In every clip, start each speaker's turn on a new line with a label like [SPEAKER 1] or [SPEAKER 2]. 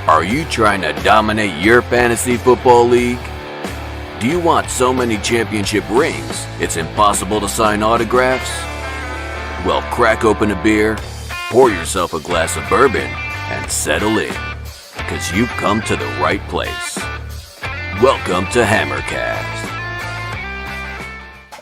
[SPEAKER 1] Are you trying to dominate your fantasy football league? Do you want so many championship rings it's impossible to sign autographs? Well, crack open a beer, pour yourself a glass of bourbon, and settle in, because you've come to the right place. Welcome to Hammercast.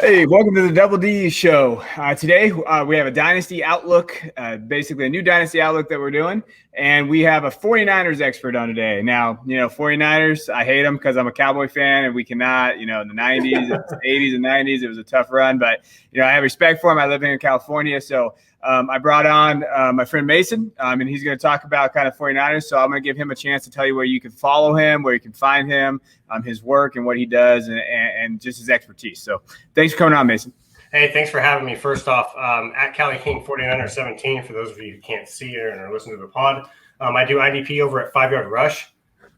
[SPEAKER 2] Hey, welcome to the Double D Show. Today, we have a Dynasty Outlook, basically a new Dynasty Outlook that we're doing, and we have a 49ers expert on today. Now, 49ers, I hate them because I'm a Cowboy fan, and we cannot, in the 90s, 80s, and 90s, it was a tough run, but, I have respect for them. I live here in California, so I brought on my friend Mason, and he's going to talk about kind of 49ers, so I'm going to give him a chance to tell you where you can follow him, where you can find him, his work and what he does, and just his expertise. So thanks for coming on, Mason.
[SPEAKER 3] Hey, thanks for having me. First off, at Cali King 49ers 17, for those of you who can't see it and are listening to the pod, I do IDP over at 5 Yard Rush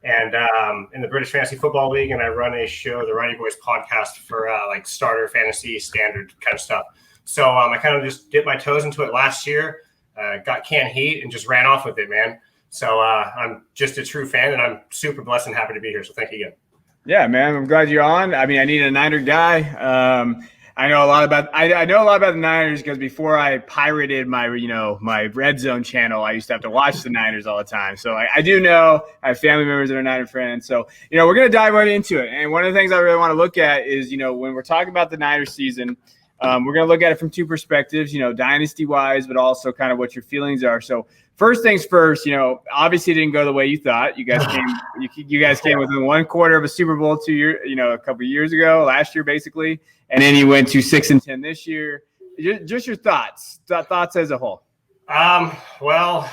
[SPEAKER 3] and in the British Fantasy Football League, and I run a show, the Riney Boys podcast, for like starter fantasy standard kind of stuff. So I kind of just dipped my toes into it last year, got canned heat, and just ran off with it, man. So I'm just a true fan, and I'm super blessed and happy to be here. So thank you again.
[SPEAKER 2] Yeah, man, I'm glad you're on. I mean, I need a Niner guy. I know a lot about the Niners because before I pirated my my Red Zone channel, I used to have to watch the Niners all the time. So I do know I have family members that are Niner fans. So we're gonna dive right into it. And one of the things I really want to look at is when we're talking about the Niners season. We're going to look at it from two perspectives, dynasty-wise, but also kind of what your feelings are. So first things first, obviously it didn't go the way you thought. You guys came within one quarter of a Super Bowl a couple of years ago, last year basically, and then you went to 6-10 this year. Just your thoughts as a whole.
[SPEAKER 3] Well,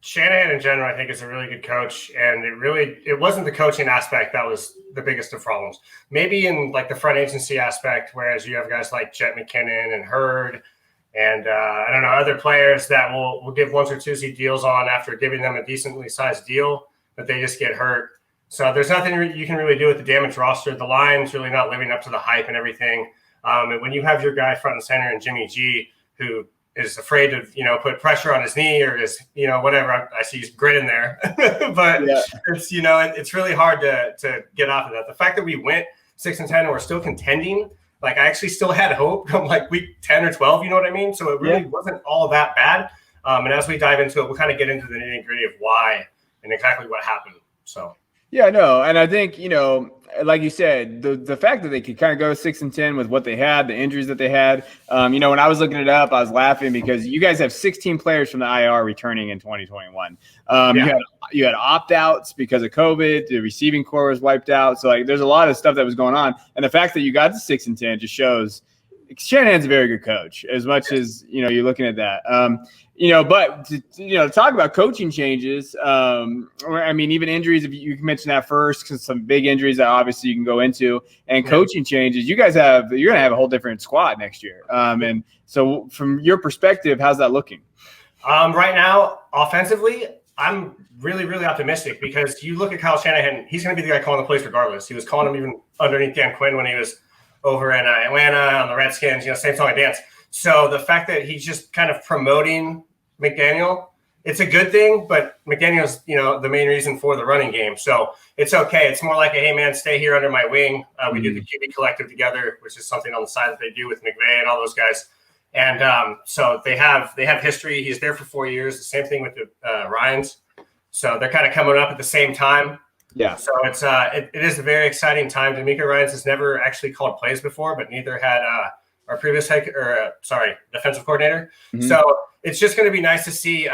[SPEAKER 3] Shanahan in general, I think, is a really good coach, and it wasn't the coaching aspect that was the biggest of problems. Maybe in like the front agency aspect, whereas you have guys like Jet McKinnon and Hurd, and I don't know, other players that will give ones or twosy deals on after giving them a decently sized deal, but they just get hurt. So there's nothing you can really do with the damaged roster. The line's really not living up to the hype and everything. And when you have your guy front and center and Jimmy G, who is afraid to, put pressure on his knee or his, whatever. I see he's gritting there, but yeah. It's, it's really hard to get off of that. The fact that we went 6-10 and we're still contending, like I actually still had hope from like week 10 or 12, you know what I mean? So it really wasn't all that bad. And as we dive into it, we'll kind of get into the nitty gritty of why and exactly what happened. So.
[SPEAKER 2] Yeah, no. And I think, like you said, the fact that they could kind of go 6-10 with what they had, the injuries that they had. When I was looking it up, I was laughing because you guys have 16 players from the IR returning in 2021. You had opt-outs because of COVID. The receiving core was wiped out. So there's a lot of stuff that was going on. And the fact that you got to 6-10 just shows Shanahan's a very good coach, as much as, you're looking at that. But to talk about coaching changes, even injuries, if you can mention that first, because some big injuries that obviously you can go into, and coaching changes, you're going to have a whole different squad next year. And so from your perspective, how's that looking?
[SPEAKER 3] Right now, offensively, I'm really, really optimistic because you look at Kyle Shanahan, he's going to be the guy calling the plays regardless. He was calling them even underneath Dan Quinn when he was over in Atlanta on the Redskins, same song and dance. So the fact that he's just kind of promoting McDaniel, it's a good thing, but McDaniel's, the main reason for the running game. So it's okay. It's more like hey man, stay here under my wing. We do the QB collective together, which is something on the side that they do with McVay and all those guys. And so they have history. He's there for 4 years. The same thing with the Ryans. So they're kind of coming up at the same time.
[SPEAKER 2] Yeah.
[SPEAKER 3] So it is a very exciting time. D'Amico Ryans has never actually called plays before, but neither had our previous defensive coordinator. Mm-hmm. So it's just going to be nice to see.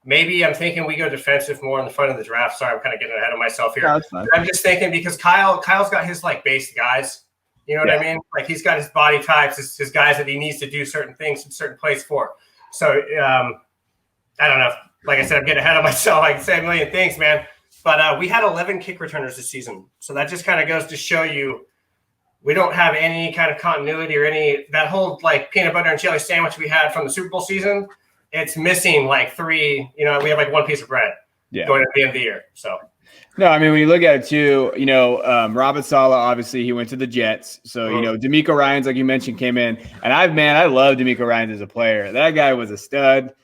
[SPEAKER 3] Maybe I'm thinking we go defensive more in the front of the draft. Sorry, I'm kind of getting ahead of myself here. No, that's fine. I'm just thinking because Kyle's got his base guys. You know what I mean? Like he's got his body types, his guys that he needs to do certain things in certain plays for. So I don't know. Like I said, I'm getting ahead of myself. I can say a million things, man. But we had 11 kick returners this season. So that just kind of goes to show you we don't have any kind of continuity or that whole like peanut butter and jelly sandwich we had from the Super Bowl season. It's missing like three, we have like one piece of bread going at the end of the year. So.
[SPEAKER 2] No, I mean, when you look at it too, Robert Saleh, obviously he went to the Jets. So, D'Amico Ryans, like you mentioned, came in. And I love D'Amico Ryans as a player. That guy was a stud.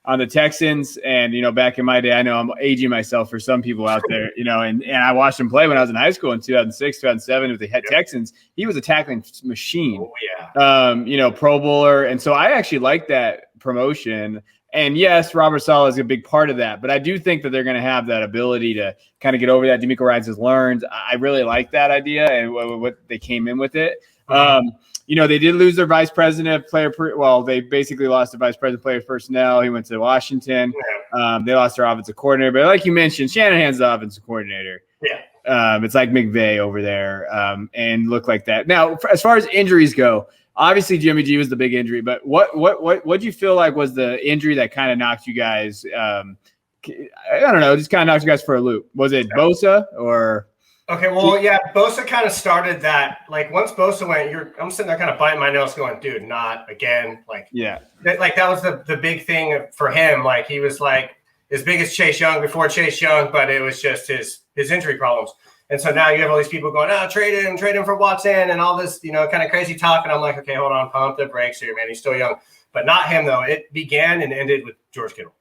[SPEAKER 2] on the Texans. And, back in my day, I know I'm aging myself for some people out there, and I watched him play when I was in high school in 2006, 2007 with the Texans. He was a tackling machine.
[SPEAKER 3] Oh, yeah.
[SPEAKER 2] Pro Bowler. And so I actually like that promotion. And yes, Robert Saleh is a big part of that, but I do think that they're going to have that ability to kind of get over that. DeMeco Ryans has learned. I really like that idea and what they came in with it. They did lose their vice president of player. They basically lost the vice president of player personnel. He went to Washington. They lost their offensive coordinator, but like you mentioned, Shanahan's the offensive coordinator.
[SPEAKER 3] Yeah.
[SPEAKER 2] It's like McVay over there, and look like that. Now, as far as injuries go, obviously Jimmy G was the big injury, but what do you feel like was the injury that kind of knocked you guys? I don't know, just kind of knocked you guys for a loop. Was it Bosa or?
[SPEAKER 3] Okay, well, yeah, Bosa kind of started that. Like once Bosa went, I'm sitting there kind of biting my nails, going, "Dude, not again!" Like, yeah, like that was the big thing for him. Like he was like as big as Chase Young before Chase Young, but it was just his injury problems. And so now you have all these people going, trade him for Watson and all this, kind of crazy talk. And I'm like, okay, hold on, pump the brakes here, man. He's still young, but not him though. It began and ended with George Kittle.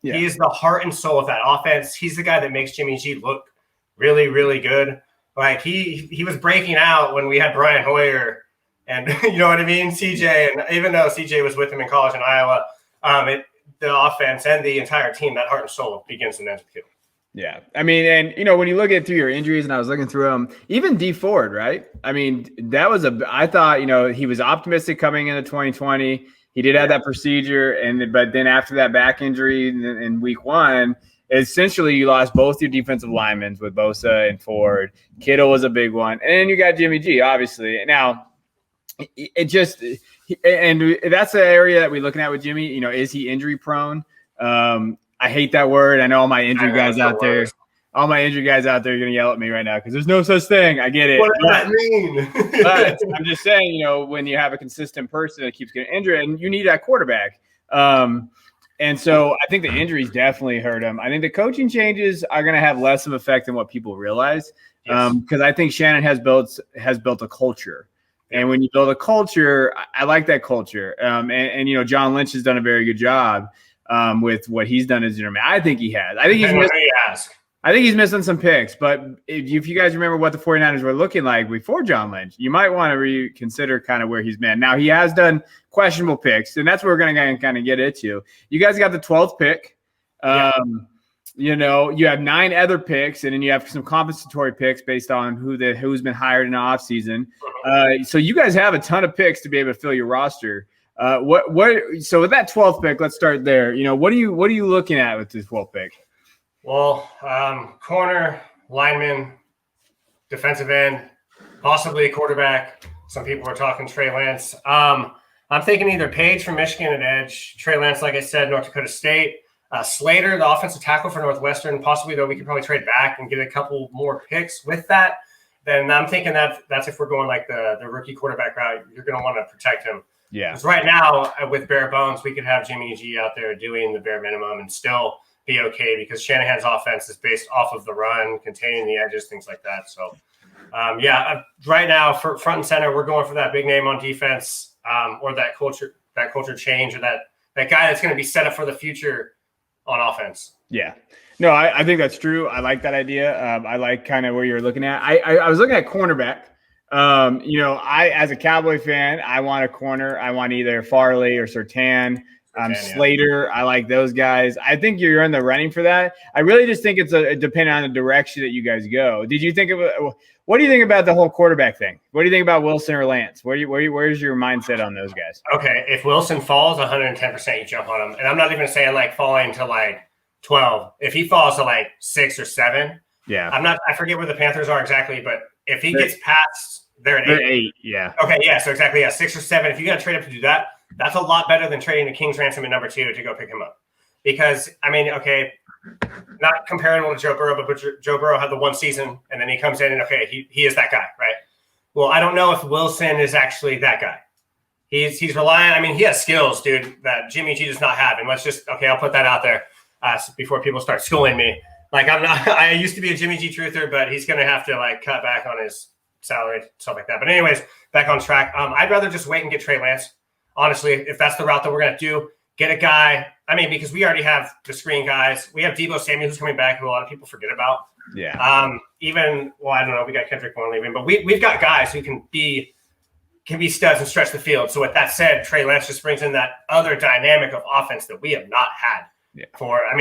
[SPEAKER 3] Yeah. He is the heart and soul of that offense. He's the guy that makes Jimmy G look really, really good. Like he was breaking out when we had Brian Hoyer and you know what I mean? CJ. And even though CJ was with him in college in Iowa, the offense and the entire team, that heart and soul begins and ends with Kittle.
[SPEAKER 2] Yeah. I mean, and, when you look at through your injuries, and I was looking through them, even D Ford, right? I mean, I thought, he was optimistic coming into 2020. He did have that procedure. But then after that back injury in week 1, essentially you lost both your defensive linemen with Bosa and Ford. Kittle was a big one. And then you got Jimmy G, obviously. Now, and that's the area that we're looking at with Jimmy. Is he injury prone? I hate that word. I know all my injury guys out there. All my injury guys out there are going to yell at me right now because there's no such thing. I get it.
[SPEAKER 3] What does that mean?
[SPEAKER 2] But I'm just saying, when you have a consistent person that keeps getting injured, and you need that quarterback. And so I think the injuries definitely hurt him. I think the coaching changes are going to have less of an effect than what people realize, because I think Shannon has built a culture. And when you build a culture, I like that culture. And John Lynch has done a very good job with what he's done as interim. I think he has. I think he's missing some picks. But if you guys remember what the 49ers were looking like before John Lynch, you might want to reconsider kind of where he's been. Now, he has done questionable picks, and that's what we're going to kind of get into. You guys got the 12th pick. You have 9 other picks, and then you have some compensatory picks based on who's been hired in the offseason. So you guys have a ton of picks to be able to fill your roster. So with that 12th pick, let's start there. What are you looking at with this 12th pick?
[SPEAKER 3] Well, corner, lineman, defensive end, possibly a quarterback. Some people are talking Trey Lance. I'm thinking either Page from Michigan at edge, Trey Lance, like I said, North Dakota State. Slater, the offensive tackle for Northwestern, possibly, though we could probably trade back and get a couple more picks with that. Then I'm thinking that's if we're going like the rookie quarterback route, you're going to want to protect him. Yeah. Because right now, with bare bones, we could have Jimmy G out there doing the bare minimum and still be okay because Shanahan's offense is based off of the run, containing the edges, things like that. So, right now, for front and center, we're going for that big name on defense or that culture change or that guy that's going to be set up for the future on offense. Yeah.
[SPEAKER 2] No, I think that's true. I like that idea. I like kind of where you're looking at. I was looking at cornerback. As a Cowboy fan, I want a corner. I want either Farley or Surtain. Slater, I like those guys. I think you're in the running for that. I really just think it's depending on the direction that you guys go. Did you think what do you think about the whole quarterback thing? What do you think about Wilson or Lance? Where's your mindset on those guys?
[SPEAKER 3] Okay, if Wilson falls, 110% you jump on him. And I'm not even saying like falling to like 12. If he falls to like 6 or 7, I forget where the Panthers are exactly, but if he gets past, they're at 8.
[SPEAKER 2] Yeah.
[SPEAKER 3] Okay, yeah, so exactly, 6 or 7. If you got to trade up to do that, that's a lot better than trading the King's ransom at number 2 to go pick him up. Because, not comparing him to Joe Burrow, but Joe Burrow had the one season, and then he comes in and, he is that guy, right? Well, I don't know if Wilson is actually that guy. He's relying – he has skills, dude, that Jimmy G does not have. And let's just – I'll put that out there before people start schooling me. Like, I used to be a Jimmy G truther, but he's going to have to, cut back on his salary, stuff like that. But anyways, back on track. I'd rather just wait and get Trey Lance. Honestly, if that's the route that we're going to do, get a guy I mean, because we already have the screen guys. We have Deebo Samuel, who's coming back, who a lot of people forget about.
[SPEAKER 2] Yeah.
[SPEAKER 3] I don't know. We got Kendrick Bourne leaving, but we've got guys who can be studs and stretch the field. So with that said, Trey Lance just brings in that other dynamic of offense that we have not had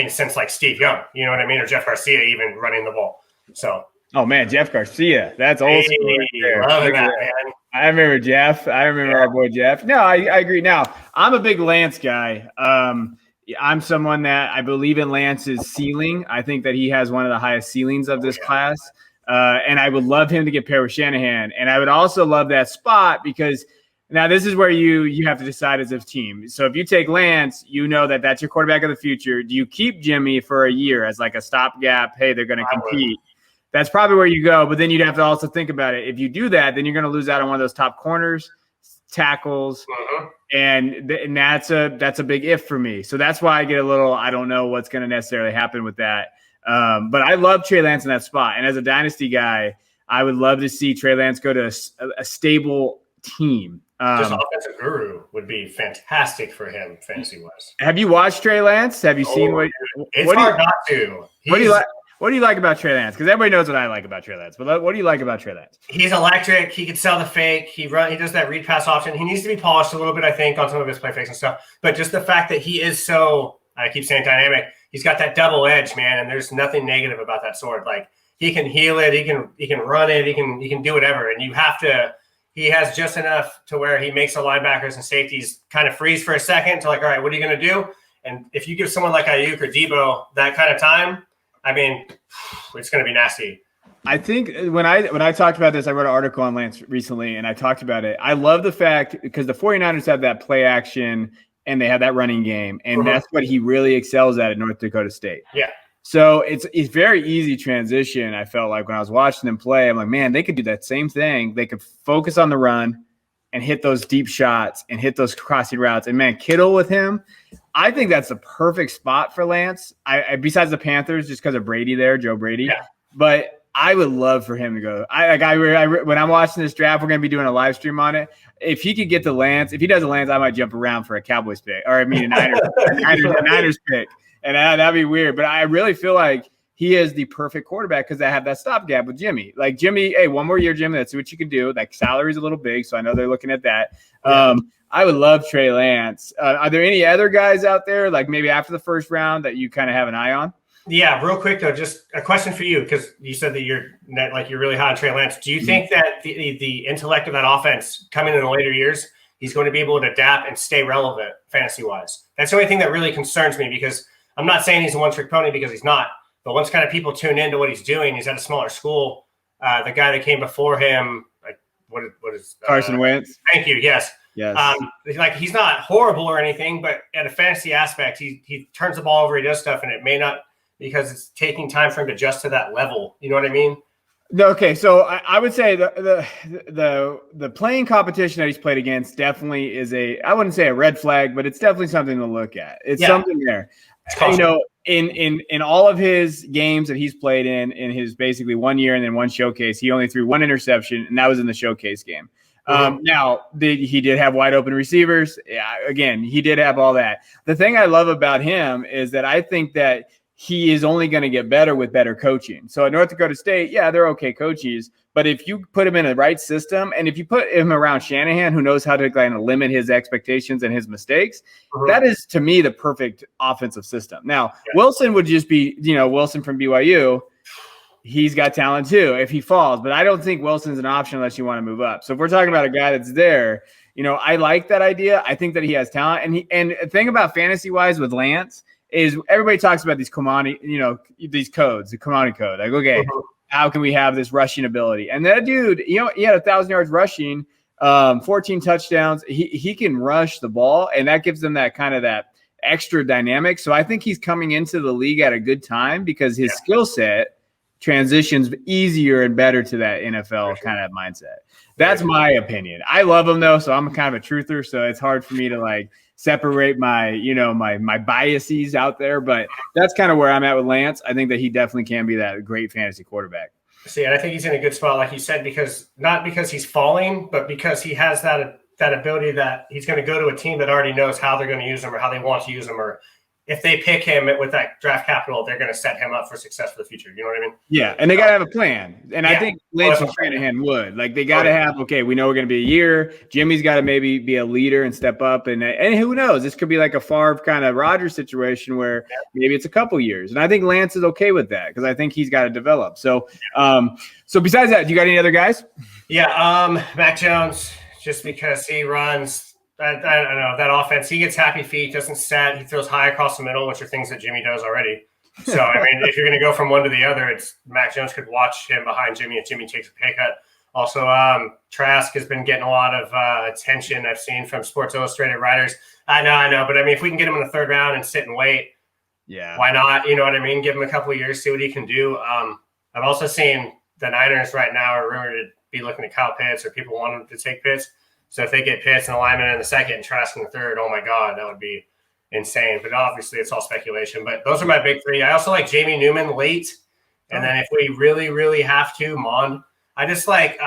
[SPEAKER 3] since like Steve Young, you know what I mean? Or Jeff Garcia even running the ball. So.
[SPEAKER 2] Oh man, Jeff Garcia. That's old school right there.
[SPEAKER 3] Love that, man.
[SPEAKER 2] I remember Jeff. I remember our boy Jeff. No, I agree. Now, I'm a big Lance guy. I'm someone that I believe in Lance's ceiling. I think that he has one of the highest ceilings of this class. And I would love him to get paired with Shanahan. And I would also love that spot because now this is where you have to decide as a team. So if you take Lance, you know that that's your quarterback of the future. Do you keep Jimmy for a year as like a stopgap? Hey, they're going to compete. That's probably where you go. But then you'd have to also think about it. If you do that, then you're going to lose out on one of those top corners, tackles, and that's a big if for me. So that's why I get a little, I don't know what's going to necessarily happen with that. But I love Trey Lance in that spot. And as a dynasty guy, I would love to see Trey Lance go to a stable team.
[SPEAKER 3] Just offensive guru would be fantastic for him, fantasy-wise.
[SPEAKER 2] Have you watched Trey Lance? Have you seen what?
[SPEAKER 3] It's hard not to.
[SPEAKER 2] What do you like? What do you like about Trey Lance? Because everybody knows what I like about Trey Lance. But what do you like about Trey Lance?
[SPEAKER 3] He's electric. He can sell the fake. He does that read pass option. He needs to be polished a little bit, I think, on some of his play fakes and stuff. But just the fact that he is so, I keep saying dynamic, he's got that double edge, man, and there's nothing negative about that sword. Like he can heal it, he can run it, he can do whatever. And he has just enough to where he makes the linebackers and safeties kind of freeze for a second to like, all right, what are you going to do? And if you give someone like Ayuk or Deebo that kind of time, I mean, it's going to be nasty.
[SPEAKER 2] I think when I talked about this, I wrote an article on Lance recently, and I talked about it. I love the fact because the 49ers have that play action and they have that running game, and that's what he really excels at North Dakota State.
[SPEAKER 3] Yeah.
[SPEAKER 2] So it's very easy transition. I felt like when I was watching them play, I'm like, man, they could do that same thing. They could focus on the run and hit those deep shots and hit those crossing routes. And man, Kittle with him, I think that's the perfect spot for Lance. I besides the Panthers, just because of Brady there, Joe Brady.
[SPEAKER 3] Yeah.
[SPEAKER 2] But I would love for him to go. When I'm watching this draft, we're going to be doing a live stream on it. If he could get to Lance, if he does a Lance, I might jump around for a Cowboys pick, or I mean a Niners pick, and that'd be weird. But I really feel like he is the perfect quarterback because I have that stopgap with Jimmy. Like Jimmy, hey, one more year, Jimmy. That's what you can do. Like salary's a little big, so I know they're looking at that. I would love Trey Lance. Are there any other guys out there, like maybe after the first round, that you kind of have an eye on?
[SPEAKER 3] Yeah, real quick though, just a question for you because you said that you're really high on Trey Lance. Do you think that the intellect of that offense coming in the later years, he's going to be able to adapt and stay relevant fantasy wise? That's the only thing that really concerns me because I'm not saying he's a one-trick pony because he's not. But once kind of people tune into what he's doing, he's at a smaller school. The guy that came before him, like what is
[SPEAKER 2] Carson Wentz?
[SPEAKER 3] Thank you. Yes. Like he's not horrible or anything, but at a fantasy aspect, he turns the ball over, he does stuff, and it may not because it's taking time for him to adjust to that level. You know what I mean?
[SPEAKER 2] Okay, so I would say the playing competition that he's played against definitely is I wouldn't say a red flag, but it's definitely something to look at. It's something there. You know, in all of his games that he's played in his basically 1 year and then one showcase, he only threw one interception, and that was in the showcase game. Now, he did have wide open receivers. Yeah, again, he did have all that. The thing I love about him is that I think that he is only going to get better with better coaching. So at North Dakota State, yeah, they're okay coaches. But if you put him in the right system and if you put him around Shanahan, who knows how to kind of limit his expectations and his mistakes, that is, to me, the perfect offensive system. Now, Wilson would just be, Wilson from BYU. He's got talent too if he falls. But I don't think Wilson's an option unless you want to move up. So if we're talking about a guy that's there, I like that idea. I think that he has talent. And the thing about fantasy-wise with Lance is everybody talks about these Kamani, these codes, the Kamani code. Like, okay, how can we have this rushing ability? And that dude, he had 1,000 yards rushing, 14 touchdowns. He can rush the ball, and that gives them that kind of that extra dynamic. So I think he's coming into the league at a good time because his skill set transitions easier and better to that NFL kind of mindset. That's my opinion. I love him though, so I'm kind of a truther, so it's hard for me to like separate my, my biases out there, but that's kind of where I'm at with Lance. I think that he definitely can be that great fantasy quarterback.
[SPEAKER 3] See, and I think he's in a good spot, like you said, because not because he's falling, but because he has that ability that he's going to go to a team that already knows how they're going to use him or how they want to use him, or if they pick him with that draft capital, they're going to set him up for success for the future. You know what I mean?
[SPEAKER 2] Yeah, and they got to have a plan. And I think Lynch and Shanahan would. Like, they got to have, okay, we know we're going to be a year. Jimmy's got to maybe be a leader and step up. And who knows? This could be like a Favre kind of Rodgers situation where maybe it's a couple years. And I think Lance is okay with that because I think he's got to develop. So, so besides that, do you got any other guys?
[SPEAKER 3] Yeah, Mac Jones, just because he runs – I don't know, that offense, he gets happy feet, doesn't set, he throws high across the middle, which are things that Jimmy does already. So, I mean, if you're going to go from one to the other, it's Mac Jones could watch him behind Jimmy if Jimmy takes a pay cut. Also, Trask has been getting a lot of attention I've seen from Sports Illustrated writers. I know. But, I mean, if we can get him in the third round and sit and wait, why not? You know what I mean? Give him a couple of years, see what he can do. I've also seen the Niners right now are rumored to be looking at Kyle Pitts or people want him to take Pitts. So if they get Pitts and alignment in the second and Trask in the third, oh my God, that would be insane. But obviously it's all speculation. But those are my big three. I also like Jamie Newman late. And then if we really, really have to, Mond. I just like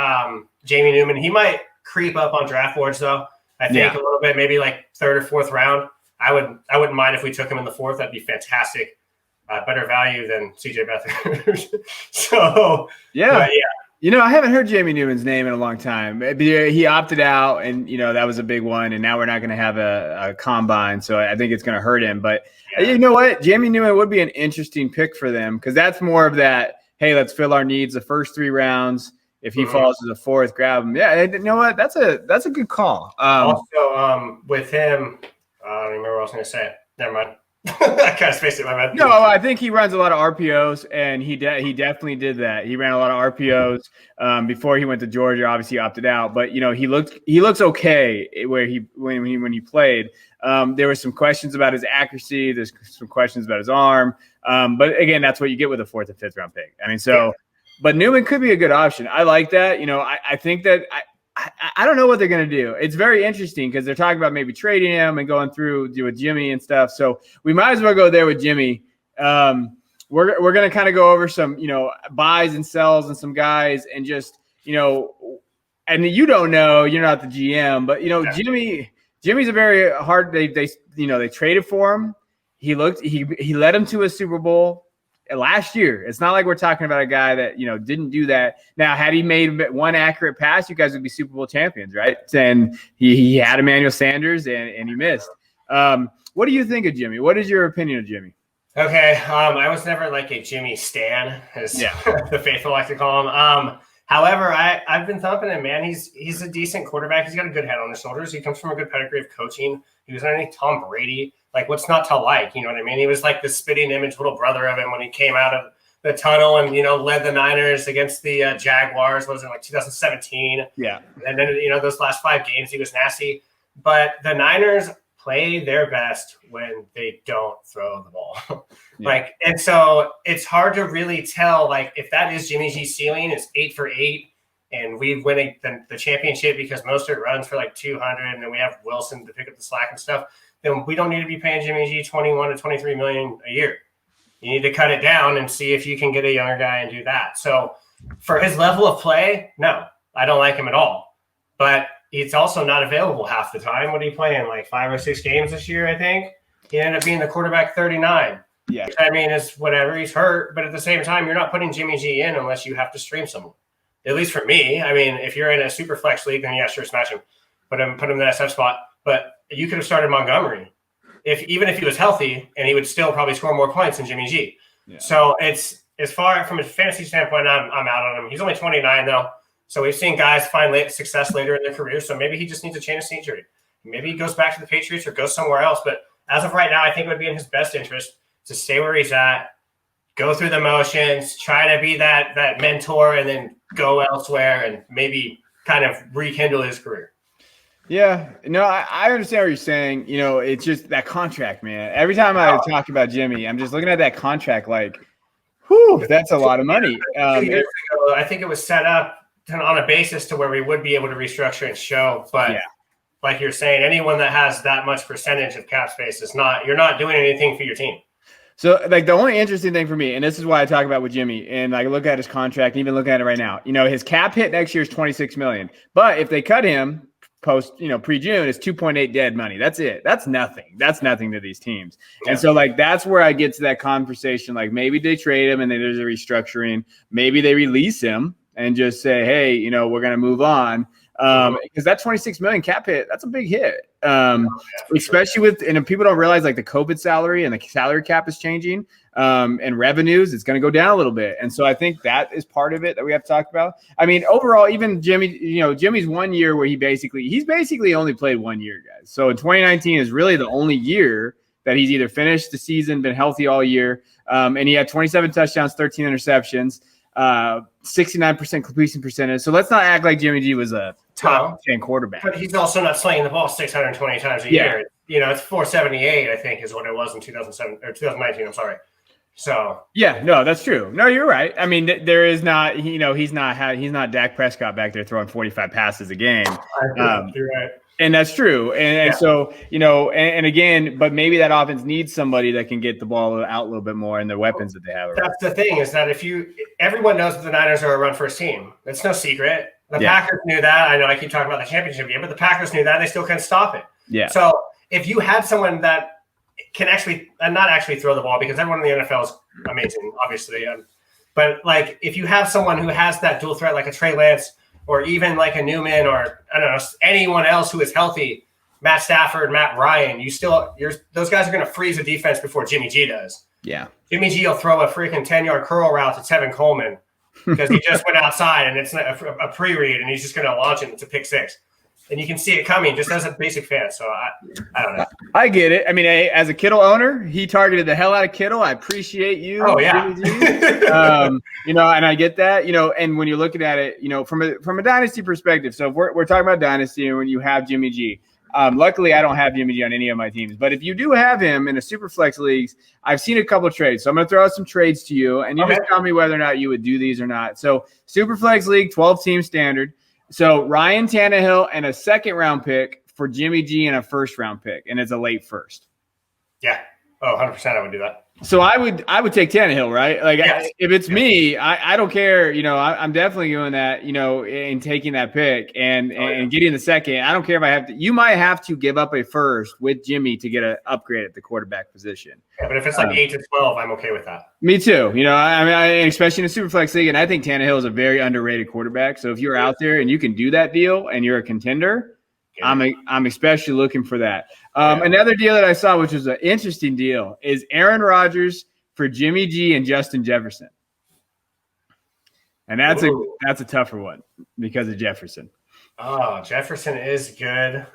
[SPEAKER 3] Jamie Newman. He might creep up on draft boards though. I think a little bit, maybe like third or fourth round. I wouldn't mind if we took him in the fourth. That'd be fantastic. Better value than CJ Beathard. So yeah.
[SPEAKER 2] You know, I haven't heard Jamie Newman's name in a long time. He opted out, and, you know, that was a big one, and now we're not going to have a combine, so I think it's going to hurt him. But you know what? Jamie Newman would be an interesting pick for them because that's more of that, hey, let's fill our needs the first 3 rounds. If he falls to the fourth, grab him. Yeah, you know what? That's a good call.
[SPEAKER 3] Also, with him, I don't remember what I was going to say. Never mind. I kind of spaced it in my head.
[SPEAKER 2] No, I think he runs a lot of RPOs, and he definitely did that. He ran a lot of RPOs before he went to Georgia. Obviously, opted out, but you know he looks okay when he played. There were some questions about his accuracy. There's some questions about his arm, but again, that's what you get with a 4th and 5th round pick. I mean, but Newman could be a good option. I like that. You know, I think that I don't know what they're going to do. It's very interesting because they're talking about maybe trading him and going through with Jimmy and stuff. So we might as well go there with Jimmy. We're going to kind of go over some, you know, buys and sells and some guys and just, you know, and you don't know, you're not the GM, but, you know, Jimmy's a very hard, they traded for him. He led him to a Super Bowl last year. It's not like we're talking about a guy that, you know, didn't do that. Now, had he made one accurate pass, you guys would be Super Bowl champions, right? And he had Emmanuel Sanders and he missed. What do you think of Jimmy? What is your opinion of Jimmy?
[SPEAKER 3] Okay. I was never like a Jimmy stan, as the faithful like to call him. However, I've been thumping him, man. He's a decent quarterback. He's got a good head on his shoulders. He comes from a good pedigree of coaching. He was underneath Tom Brady. Like, what's not to like? You know what I mean? He was like the spitting image little brother of him when he came out of the tunnel and, you know, led the Niners against the Jaguars. What was it, like 2017? Yeah. And then, you know, those last 5 games, he was nasty. But the Niners play their best when they don't throw the ball. And so it's hard to really tell, like, if that is Jimmy G's ceiling, it's 8 for 8, and we win the championship because Mostert runs for like 200, and then we have Wilson to pick up the slack and stuff, then we don't need to be paying Jimmy G 21 to 23 million a year. You need to cut it down and see if you can get a younger guy and do that. So for his level of play, no, I don't like him at all. But he's also not available half the time. What are you playing? Like 5 or 6 games this year, I think. He ended up being the quarterback 39. Yeah. Which, I mean, it's whatever. He's hurt. But at the same time, you're not putting Jimmy G in unless you have to stream someone. At least for me. I mean, if you're in a super flex league, then yeah, sure, smash him. Put him in the SF spot. But you could have started Montgomery even if he was healthy, and he would still probably score more points than Jimmy G. Yeah. So it's as far from a fantasy standpoint, I'm out on him. He's only 29 though. So we've seen guys find success later in their career. So maybe he just needs a change of scenery. Maybe he goes back to the Patriots or goes somewhere else. But as of right now, I think it would be in his best interest to stay where he's at, go through the motions, try to be that mentor, and then go elsewhere and maybe kind of rekindle his career.
[SPEAKER 2] Yeah, no, I understand what you're saying. You know, it's just that contract, man. Every time I talk about Jimmy, I'm just looking at that contract like, whew, that's a lot of money.
[SPEAKER 3] 2 years ago, I think it was set up on a basis to where we would be able to restructure and show. But like you're saying, anyone that has that much percentage of cap space you're not doing anything for your team.
[SPEAKER 2] So, like, the only interesting thing for me, and this is why I talk about with Jimmy, and I look at his contract, and even looking at it right now, you know, his cap hit next year is $26 million. But if they cut him pre-June is 2.8 dead money. That's it. That's nothing. That's nothing to these teams. Yeah. And so like that's where I get to that conversation. Like maybe they trade him and then there's a restructuring. Maybe they release him and just say, hey, we're going to move on. Because that 26 million cap hit, that's a big hit. Especially with, and people don't realize like the COVID salary and the salary cap is changing, and revenues, it's going to go down a little bit. And so I think that is part of it that we have to talk about. I mean, overall, even Jimmy's 1 year where he's basically only played 1 year, guys. So in 2019 is really the only year that he's either finished the season, been healthy all year. And he had 27 touchdowns, 13 interceptions, 69% completion percentage. So let's not act like Jimmy G was a top 10 quarterback.
[SPEAKER 3] But he's also not slinging the ball 620 times a year. It's 478, I think, is what it was in 2019. I'm sorry. So
[SPEAKER 2] yeah, no, that's true. No, you're right. I mean, there is not, he's not Dak Prescott back there throwing 45 passes a game.
[SPEAKER 3] You're right.
[SPEAKER 2] And that's true. And so, and again, but maybe that offense needs somebody that can get the ball out a little bit more and the weapons that they have.
[SPEAKER 3] That's the thing, is that everyone knows that the Niners are a run first team. It's no secret. The Packers knew that. I know I keep talking about the championship game, but the Packers knew that. They still couldn't stop it.
[SPEAKER 2] Yeah.
[SPEAKER 3] So if you had someone that can not actually throw the ball, because everyone in the NFL is amazing, obviously. But like, if you have someone who has that dual threat, like a Trey Lance, or even like a Newman, or I don't know, anyone else who is healthy, Matt Stafford, Matt Ryan, those guys are going to freeze a defense before Jimmy G does.
[SPEAKER 2] Yeah.
[SPEAKER 3] Jimmy G will throw a freaking 10-yard curl route to Kevin Coleman because he just went outside and it's a pre-read and he's just going to launch it to pick six. And you can see it coming just as a basic fan. So I don't know.
[SPEAKER 2] I get it. I mean, as a Kittle owner, he targeted the hell out of Kittle. I appreciate you.
[SPEAKER 3] Oh, yeah.
[SPEAKER 2] And I get that, and when you're looking at it, from a dynasty perspective. So if we're talking about dynasty, and when you have Jimmy G, luckily I don't have Jimmy G on any of my teams, but if you do have him in a super flex leagues, I've seen a couple of trades. So I'm going to throw out some trades to you and you just tell me whether or not you would do these or not. So super flex league, 12 team standard. So Ryan Tannehill and a second round pick for Jimmy G and a first round pick. And it's a late first.
[SPEAKER 3] Yeah. Oh, 100% I would do that.
[SPEAKER 2] So I would take Tannehill, right? Like if it's me, I don't care. I'm definitely doing that, and taking that pick and getting the second. I don't care if I have to. You might have to give up a first with Jimmy to get an upgrade at the quarterback position.
[SPEAKER 3] Yeah, but if it's like 8 to 12, I'm okay with that.
[SPEAKER 2] Me too. Especially in a super flex league, and I think Tannehill is a very underrated quarterback. So if you're out there and you can do that deal and you're a contender, I'm especially looking for that. Another deal that I saw, which was an interesting deal, is Aaron Rodgers for Jimmy G and Justin Jefferson. And that's a tougher one because of Jefferson.
[SPEAKER 3] Oh, Jefferson is good.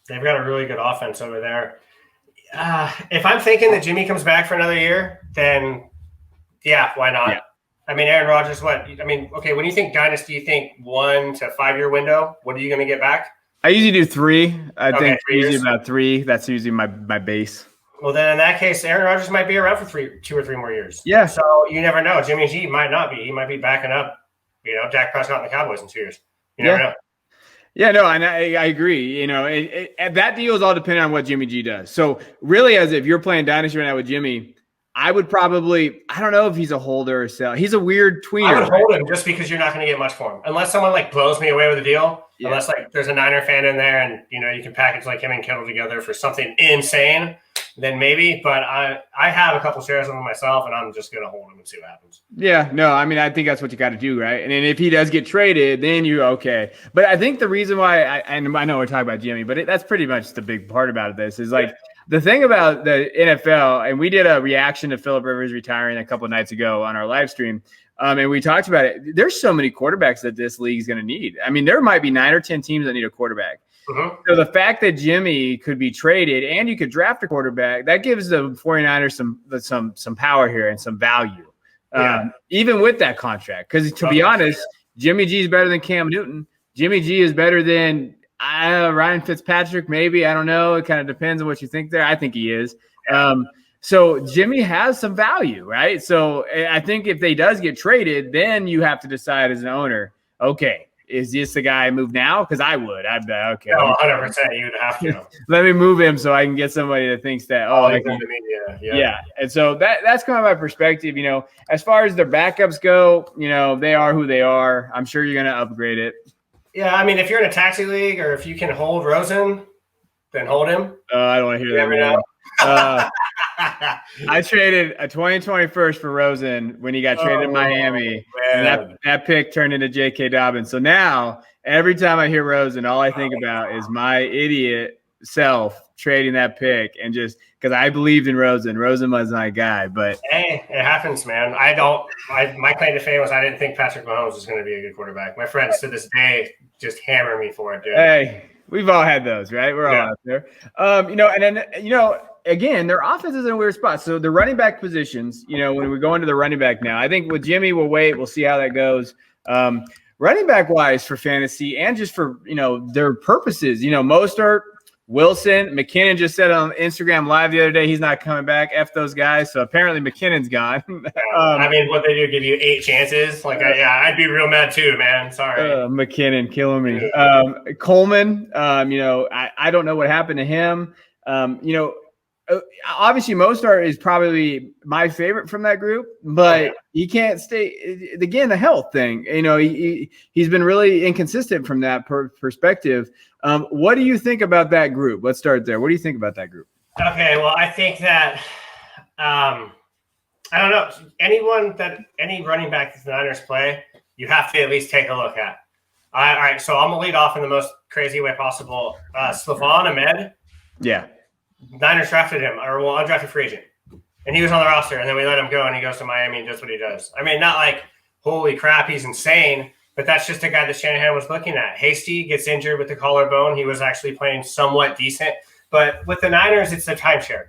[SPEAKER 3] They've got a really good offense over there. If I'm thinking that Jimmy comes back for another year, then yeah, why not? Yeah. I mean, Aaron Rodgers, okay, when you think dynasty, you think 1 to 5 year window. What are you going to get back?
[SPEAKER 2] I usually do 3. I think usually about 3. That's usually my base.
[SPEAKER 3] Well, then in that case, Aaron Rodgers might be around for 2 or 3 more years.
[SPEAKER 2] Yeah.
[SPEAKER 3] So you never know. Jimmy G might not be. He might be backing up, Dak Prescott and the Cowboys in 2 years. You never know.
[SPEAKER 2] Yeah, no, and I agree. That deal is all dependent on what Jimmy G does. So really, as if you're playing dynasty right now with Jimmy, I would probably, I don't know if he's a holder or sell. He's a weird tweener.
[SPEAKER 3] I would hold him just because you're not going to get much for him. Unless someone blows me away with a deal. Yeah. Unless there's a Niner fan in there and, you can package him and Kittle together for something insane, then maybe. But I have a couple shares of him myself and I'm just going to hold him and see what happens.
[SPEAKER 2] Yeah, no, I mean, I think that's what you got to do, right? And then if he does get traded, then you're okay. But I think the reason why, I know we're talking about Jimmy, but that's pretty much the big part about this is the thing about the NFL, and we did a reaction to Phillip Rivers retiring a couple of nights ago on our live stream, and we talked about it. There's so many quarterbacks that this league is going to need. I mean, there might be 9 or 10 teams that need a quarterback. Mm-hmm. So the fact that Jimmy could be traded and you could draft a quarterback, that gives the 49ers some power here and some value, even with that contract. Because to be honest, Jimmy G is better than Cam Newton. Jimmy G is better than Ryan Fitzpatrick, maybe. I don't know. It kind of depends on what you think there. I think he is. So Jimmy has some value, right? So I think if they does get traded, then you have to decide as an owner, okay, is this the guy I move now? Because I would. I'd be okay.
[SPEAKER 3] No, 100%. You'd have to.
[SPEAKER 2] Let me move him so I can get somebody that thinks that, yeah. And so that's kind of my perspective. As far as their backups go, they are who they are. I'm sure you're going to upgrade it.
[SPEAKER 3] Yeah, I mean, if you're in a taxi league or if you can hold Rosen, then hold him.
[SPEAKER 2] I don't want to hear that.
[SPEAKER 3] You never know.
[SPEAKER 2] I traded a 2020 first for Rosen when he got traded to Miami, and that pick turned into J.K. Dobbins. So now every time I hear Rosen, all I think about is my idiot self trading that pick, and just because I believed in Rosen. Rosen was my guy, but
[SPEAKER 3] hey, it happens, man. My claim to fame was I didn't think Patrick Mahomes was going to be a good quarterback. My friends to this day just hammer me for it, dude.
[SPEAKER 2] Hey, we've all had those, right? We're all out there. And then again, their offense is in a weird spot. So the running back positions, when we go into the running back now, I think with Jimmy, we'll wait. We'll see how that goes. Running back wise for fantasy and just for, their purposes, Mostert, Wilson, McKinnon just said on Instagram Live the other day he's not coming back. F those guys. So apparently McKinnon's gone.
[SPEAKER 3] I mean, what they do, give you 8 chances? Like, I'd be real mad too, man. Sorry.
[SPEAKER 2] McKinnon killing me. Coleman, I don't know what happened to him. Obviously Mostert is probably my favorite from that group, but he can't stay. Again, the health thing, he's been really inconsistent from that perspective. What do you think about that group? Let's start there. What do you think about that group?
[SPEAKER 3] Okay, well, I think that I don't know. Any running back that the Niners play, you have to at least take a look at. All right, so I'm gonna lead off in the most crazy way possible. Slavon Ahmed.
[SPEAKER 2] Yeah.
[SPEAKER 3] Niners drafted him, undrafted free agent. And he was on the roster, and then we let him go, and he goes to Miami and does what he does. I mean, not like, holy crap, he's insane, but that's just a guy that Shanahan was looking at. Hasty gets injured with the collarbone. He was actually playing somewhat decent. But with the Niners, it's a timeshare.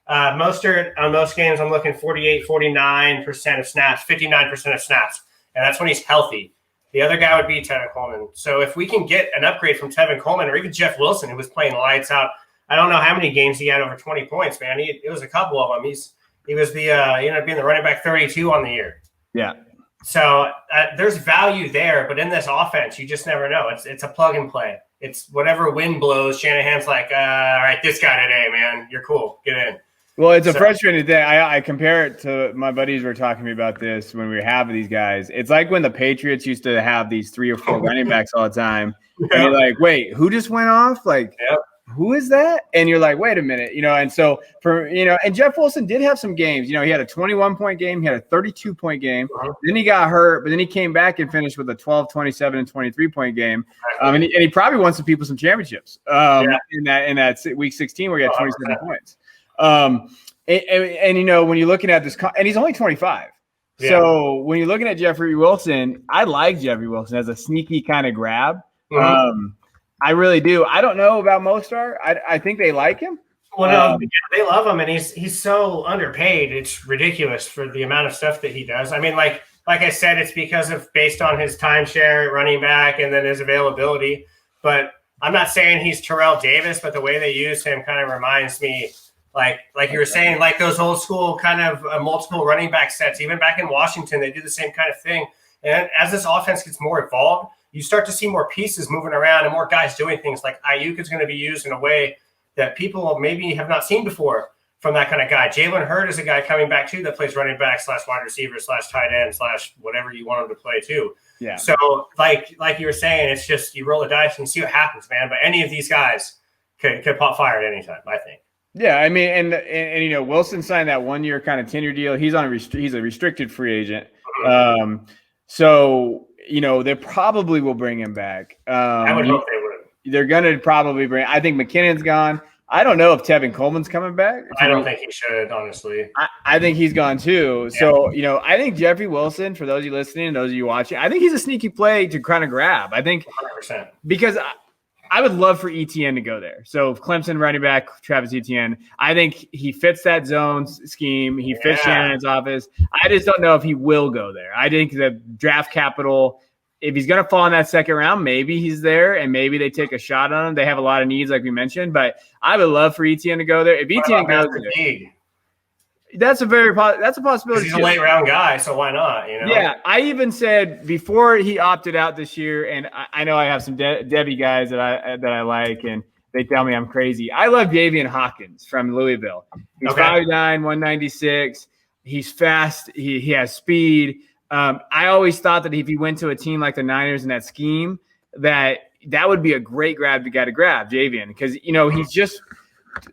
[SPEAKER 3] Mostert, on most games, I'm looking 48, 49% of snaps, 59% of snaps, and that's when he's healthy. The other guy would be Tevin Coleman. So if we can get an upgrade from Tevin Coleman or even Jeff Wilson, who was playing lights out, I don't know how many games he had over 20 points, man. It was a couple of them. He was he ended up being the running back 32 on the year.
[SPEAKER 2] Yeah.
[SPEAKER 3] So there's value there, but in this offense, you just never know. It's a plug and play. It's whatever wind blows. Shanahan's like, all right, this guy today, man, you're cool. Get in.
[SPEAKER 2] Well, it's a frustrating thing. I compare it to my buddies were talking to me about this when we were having these guys. It's like when the Patriots used to have these 3 or 4 running backs all the time. And you're like, wait, who just went off? Like, who is that? And you're like, wait a minute, and so and Jeff Wilson did have some games. He had a 21-point game. He had a 32-point game. Then he got hurt, but then he came back and finished with a 12, 27, and 23-point game. And he probably won some people some championships in that week 16 where he had 27 points. When you're looking at this, and he's only 25. Yeah. So when you're looking at Jeffrey Wilson, I like Jeffrey Wilson as a sneaky kind of grab. I really do. I don't know about Mostert. I think they like him.
[SPEAKER 3] Well, they love him, and he's so underpaid. It's ridiculous for the amount of stuff that he does. I mean, like I said, it's because of based on his timeshare at running back and then his availability. But I'm not saying he's Terrell Davis, but the way they use him kind of reminds me, like you were saying, like those old school kind of multiple running back sets. Even back in Washington, they do the same kind of thing. And as this offense gets more evolved, you start to see more pieces moving around and more guys doing things. Like Ayuk is going to be used in a way that people maybe have not seen before from that kind of guy. Jalen Hurd is a guy coming back too that plays running back / wide receiver / tight end / whatever you want him to play too. Yeah. So like you were saying, it's just you roll the dice and see what happens, man. But any of these guys could pop fire at any time, I think.
[SPEAKER 2] Yeah, I mean, and Wilson signed that 1-year kind of tenure deal. He's he's a restricted free agent. So they probably will bring him back.
[SPEAKER 3] I would hope they would.
[SPEAKER 2] They're going to probably bring – I think McKinnon's gone. I don't know if Tevin Coleman's coming back.
[SPEAKER 3] I don't think he should, honestly.
[SPEAKER 2] I think he's gone too. Yeah. So, I think Jeffrey Wilson, for those of you listening, those of you watching, I think he's a sneaky play to kind of grab. I think
[SPEAKER 3] 100%.
[SPEAKER 2] Because I would love for ETN to go there. So Clemson running back, Travis Etienne, I think he fits that zone scheme. He fits Shannon's office. I just don't know if he will go there. I think the draft capital, if he's going to fall in that second round, maybe he's there and maybe they take a shot on him. They have a lot of needs, like we mentioned, but I would love for ETN to go there. If ETN goes there, that's a possibility.
[SPEAKER 3] He's a late round guy, so why not?
[SPEAKER 2] Yeah, I even said before he opted out this year, and I know I have some Debbie guys that I like, and they tell me I'm crazy. I love Davian Hawkins from Louisville. He's 5'9", 196. He's fast. He has speed. I always thought that if he went to a team like the Niners in that scheme, that would be a great grab to grab, Javian, because, he's just –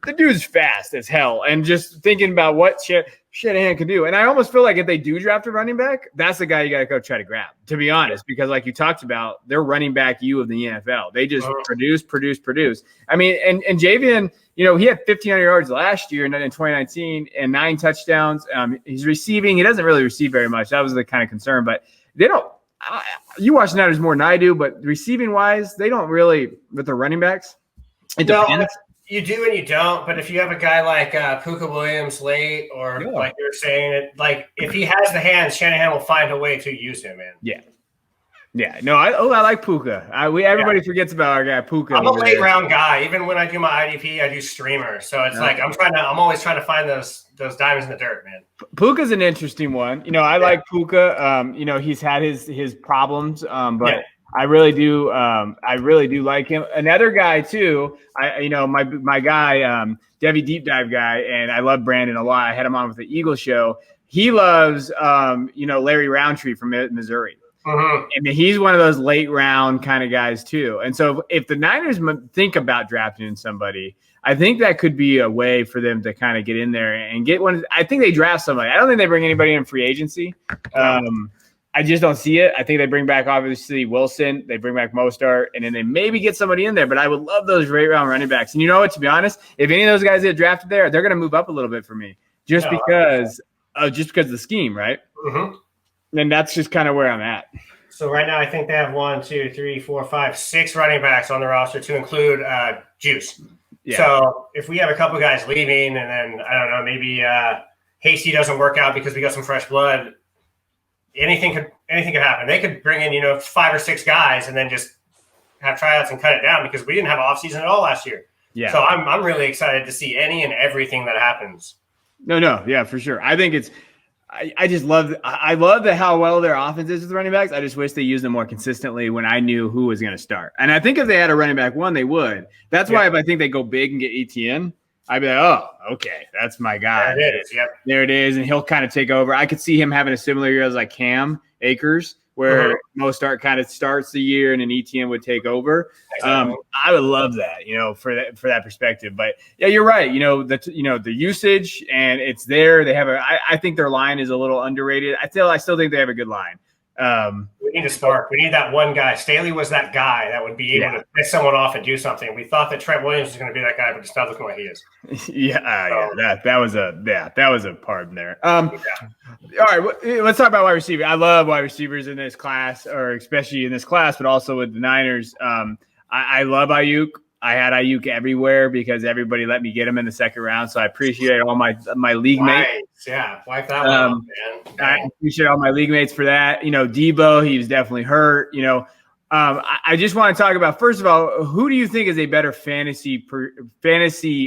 [SPEAKER 2] the dude's fast as hell, and just thinking about what Shanahan can do. And I almost feel like if they do draft a running back, that's the guy you got to go try to grab, to be honest, because like you talked about, they're running back you of the NFL. They just produce. I mean, and Javian, he had 1,500 yards last year in 2019 and 9 touchdowns. He's receiving. He doesn't really receive very much. That was the kind of concern, but they don't. You watch Niners more than I do, but receiving wise, they don't really with the running backs. It depends.
[SPEAKER 3] You do and you don't, but if you have a guy like Puka Williams late, or like you were saying, if he has the hands, Shanahan will find a way to use him, man.
[SPEAKER 2] Yeah. No, I like Puka. Everybody forgets about our guy Puka.
[SPEAKER 3] I'm a late round guy. Even when I do my IDP, I do streamer. So it's I'm always trying to find those diamonds in the dirt, man.
[SPEAKER 2] Puka's an interesting one. I like Puka. He's had his problems, but. I really do like him. Another guy too. My guy, Debbie Deep Dive guy, and I love Brandon a lot. I had him on with the Eagle show. He loves, Larry Roundtree from Missouri, and he's one of those late round kind of guys too. And so if the Niners think about drafting somebody, I think that could be a way for them to kind of get in there and get one. I think they draft somebody. I don't think they bring anybody in free agency. I just don't see it. I think they bring back, obviously, Wilson. They bring back Mostert, and then they maybe get somebody in there. But I would love those late-round running backs. And you know what? To be honest, if any of those guys get drafted there, they're going to move up a little bit for me just because of the scheme, right? Mm-hmm. And that's just kind of where I'm at.
[SPEAKER 3] So right now I think they have 6 running backs on the roster to include Juice. Yeah. So if we have a couple guys leaving and then, I don't know, maybe Hasty doesn't work out because we got some fresh blood – anything could happen. They could bring in, 5 or 6 guys and then just have tryouts and cut it down because we didn't have an offseason at all last year. Yeah. So I'm really excited to see any and everything that happens.
[SPEAKER 2] No, yeah, for sure. I think I just love how well their offense is with running backs. I just wish they used them more consistently when I knew who was going to start. And I think if they had a running back one, they would. That's why if I think they go big and get ETN, I'd be like, oh, okay, that's my guy.
[SPEAKER 3] There it is, yep.
[SPEAKER 2] There it is, and he'll kind of take over. I could see him having a similar year as like Cam Akers, where Mostert kind of starts the year and an ETN would take over. Exactly. I would love that, for that perspective. But yeah, you're right. The usage and it's there. They have I think their line is a little underrated. I still think they have a good line.
[SPEAKER 3] We need a spark. We need that one guy. Staley was that guy that would be able to piss someone off and do something. We thought that Trent Williams was going to be that guy, but it's not looking like he is.
[SPEAKER 2] That was a pardon there. All right, let's talk about wide receiver. I love wide receivers in this class, or especially in this class, but also with the Niners. I love Ayuk. I had Ayuk everywhere because everybody let me get him in the second round. So I appreciate all my league mates.
[SPEAKER 3] Yeah, wipe that one off, man.
[SPEAKER 2] I appreciate all my league mates for that. Debo, he was definitely hurt. I just want to talk about, first of all, who do you think is a better fantasy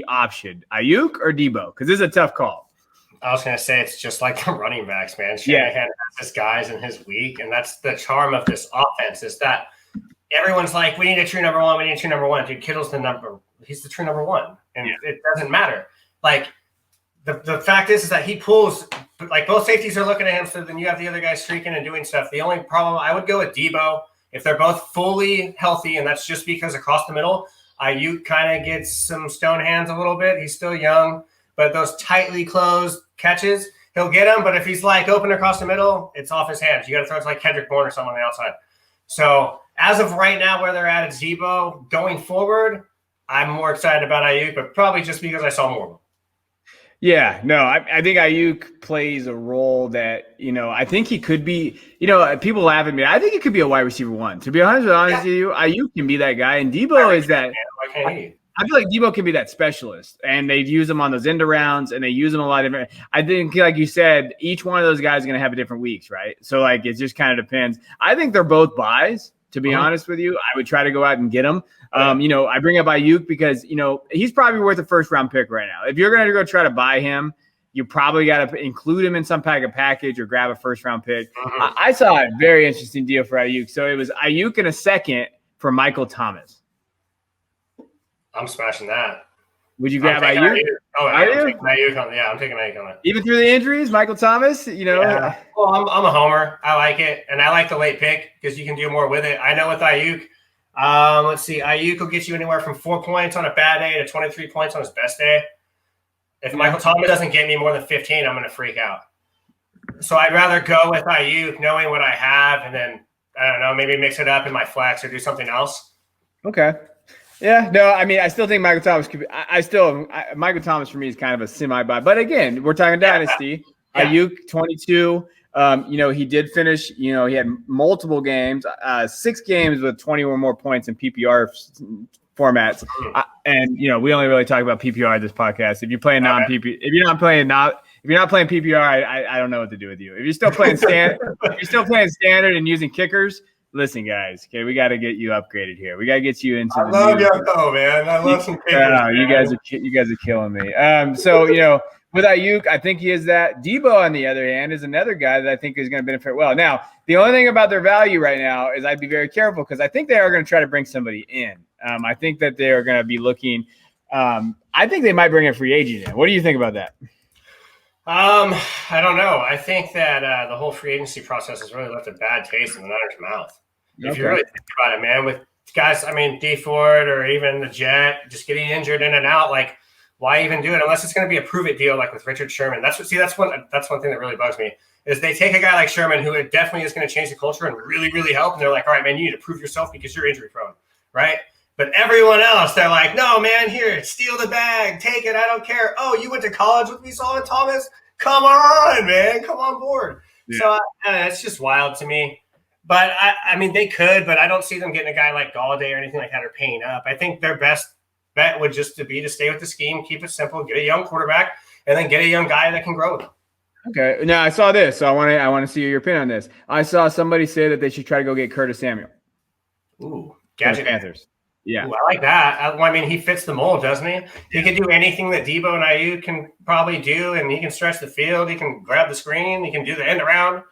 [SPEAKER 2] option, Ayuk or Debo? Because this is a tough call.
[SPEAKER 3] I was going to say it's just like the running backs, man. Shanahan has his guys in his week, and that's the charm of this offense is that everyone's like, we need a true number one. We need a true number one. Dude, Kittle's he's the true number one. And it doesn't matter. Like, the fact is that he pulls, like, both safeties are looking at him, so then you have the other guys streaking and doing stuff. The only problem, I would go with Debo. If they're both fully healthy, and that's just because across the middle, Ayuk kind of gets some stone hands a little bit. He's still young. But those tightly closed catches, he'll get them. But if he's, like, open across the middle, it's off his hands. You got to throw it to, like, Kendrick Bourne or someone on the outside. So as of right now, where they're at Debo, going forward, I'm more excited about Ayuk, but probably just because I saw more of him.
[SPEAKER 2] Yeah, no, I think Ayuk plays a role that, I think he could be, people laugh at me. I think he could be a wide receiver one. To be honest with you, Ayuk can be that guy. And Debo is that. I feel like Debo can be that specialist. And they use him on those end arounds, and they use him a lot of different. I think, like you said, each one of those guys is going to have a different weeks, right? So, like, it just kind of depends. I think they're both buys. To be honest with you, I would try to go out and get him. I bring up Ayuk because, he's probably worth a first-round pick right now. If you're going to go try to buy him, you probably got to include him in some package or grab a first-round pick. I saw a very interesting deal for Ayuk. So it was Ayuk in a second for Michael Thomas.
[SPEAKER 3] I'm smashing that.
[SPEAKER 2] Would you grab Ayuk?
[SPEAKER 3] I'm taking Ayuk on that.
[SPEAKER 2] Even through the injuries, Michael Thomas,
[SPEAKER 3] Yeah. Well, I'm a homer. I like it, and I like the late pick because you can do more with it. I know with Ayuk, Let's see. Ayuk will get you anywhere from 4 points on a bad day to 23 points on his best day. If Michael Thomas doesn't get me more than 15, I'm going to freak out. So I'd rather go with Ayuk, knowing what I have, and then, I don't know, maybe mix it up in my flex or do something else.
[SPEAKER 2] Okay. Yeah, no, I mean, I still think Michael Thomas could be – Michael Thomas for me is kind of a semi-buy. But, again, we're talking Dynasty. Yeah. Ayuk, 22. He did finish – he had multiple games, 6 games with 20 or more points in PPR formats. We only really talk about PPR at this podcast. If you're playing non-PPR – if you're not playing PPR, I don't know what to do with you. If you're still playing standard and using kickers – listen, guys. Okay, we got to get you upgraded here. We got to get you into.
[SPEAKER 3] I love Yoko, man. I love some kickers.
[SPEAKER 2] You guys are killing me. With Ayuk, I think he is that. Debo, on the other hand, is another guy that I think is going to benefit well. Now, the only thing about their value right now is I'd be very careful because I think they are going to try to bring somebody in. I think that they are going to be looking. I think they might bring a free agent in. What do you think about that?
[SPEAKER 3] I don't know. I think that the whole free agency process has really left a bad taste in the Niners' mouth. If you really think about it, man, with guys, D Ford or even the Jet just getting injured in and out, like, why even do it unless it's going to be a prove it deal like with Richard Sherman? That's one thing that really bugs me is they take a guy like Sherman who it definitely is going to change the culture and really, really help. And they're like, all right, man, you need to prove yourself because you're injury prone, right? But everyone else, they're like, no, man, here, steal the bag, take it, I don't care. Oh, you went to college with me, Solomon Thomas? Come on, man, come on board. Yeah. So it's just wild to me. But, they could, but I don't see them getting a guy like Galladay or anything like that or paying up. I think their best bet would just be to stay with the scheme, keep it simple, get a young quarterback, and then get a young guy that can grow with them.
[SPEAKER 2] Okay. Now, I saw this, so I want to see your opinion on this. I saw somebody say that they should try to go get Curtis Samuel.
[SPEAKER 3] Ooh, gadget
[SPEAKER 2] Panthers. Yeah.
[SPEAKER 3] Ooh, I like that. He fits the mold, doesn't he? He can do anything that Debo and Ayuk can probably do, and he can stretch the field. He can grab the screen. He can do the end around.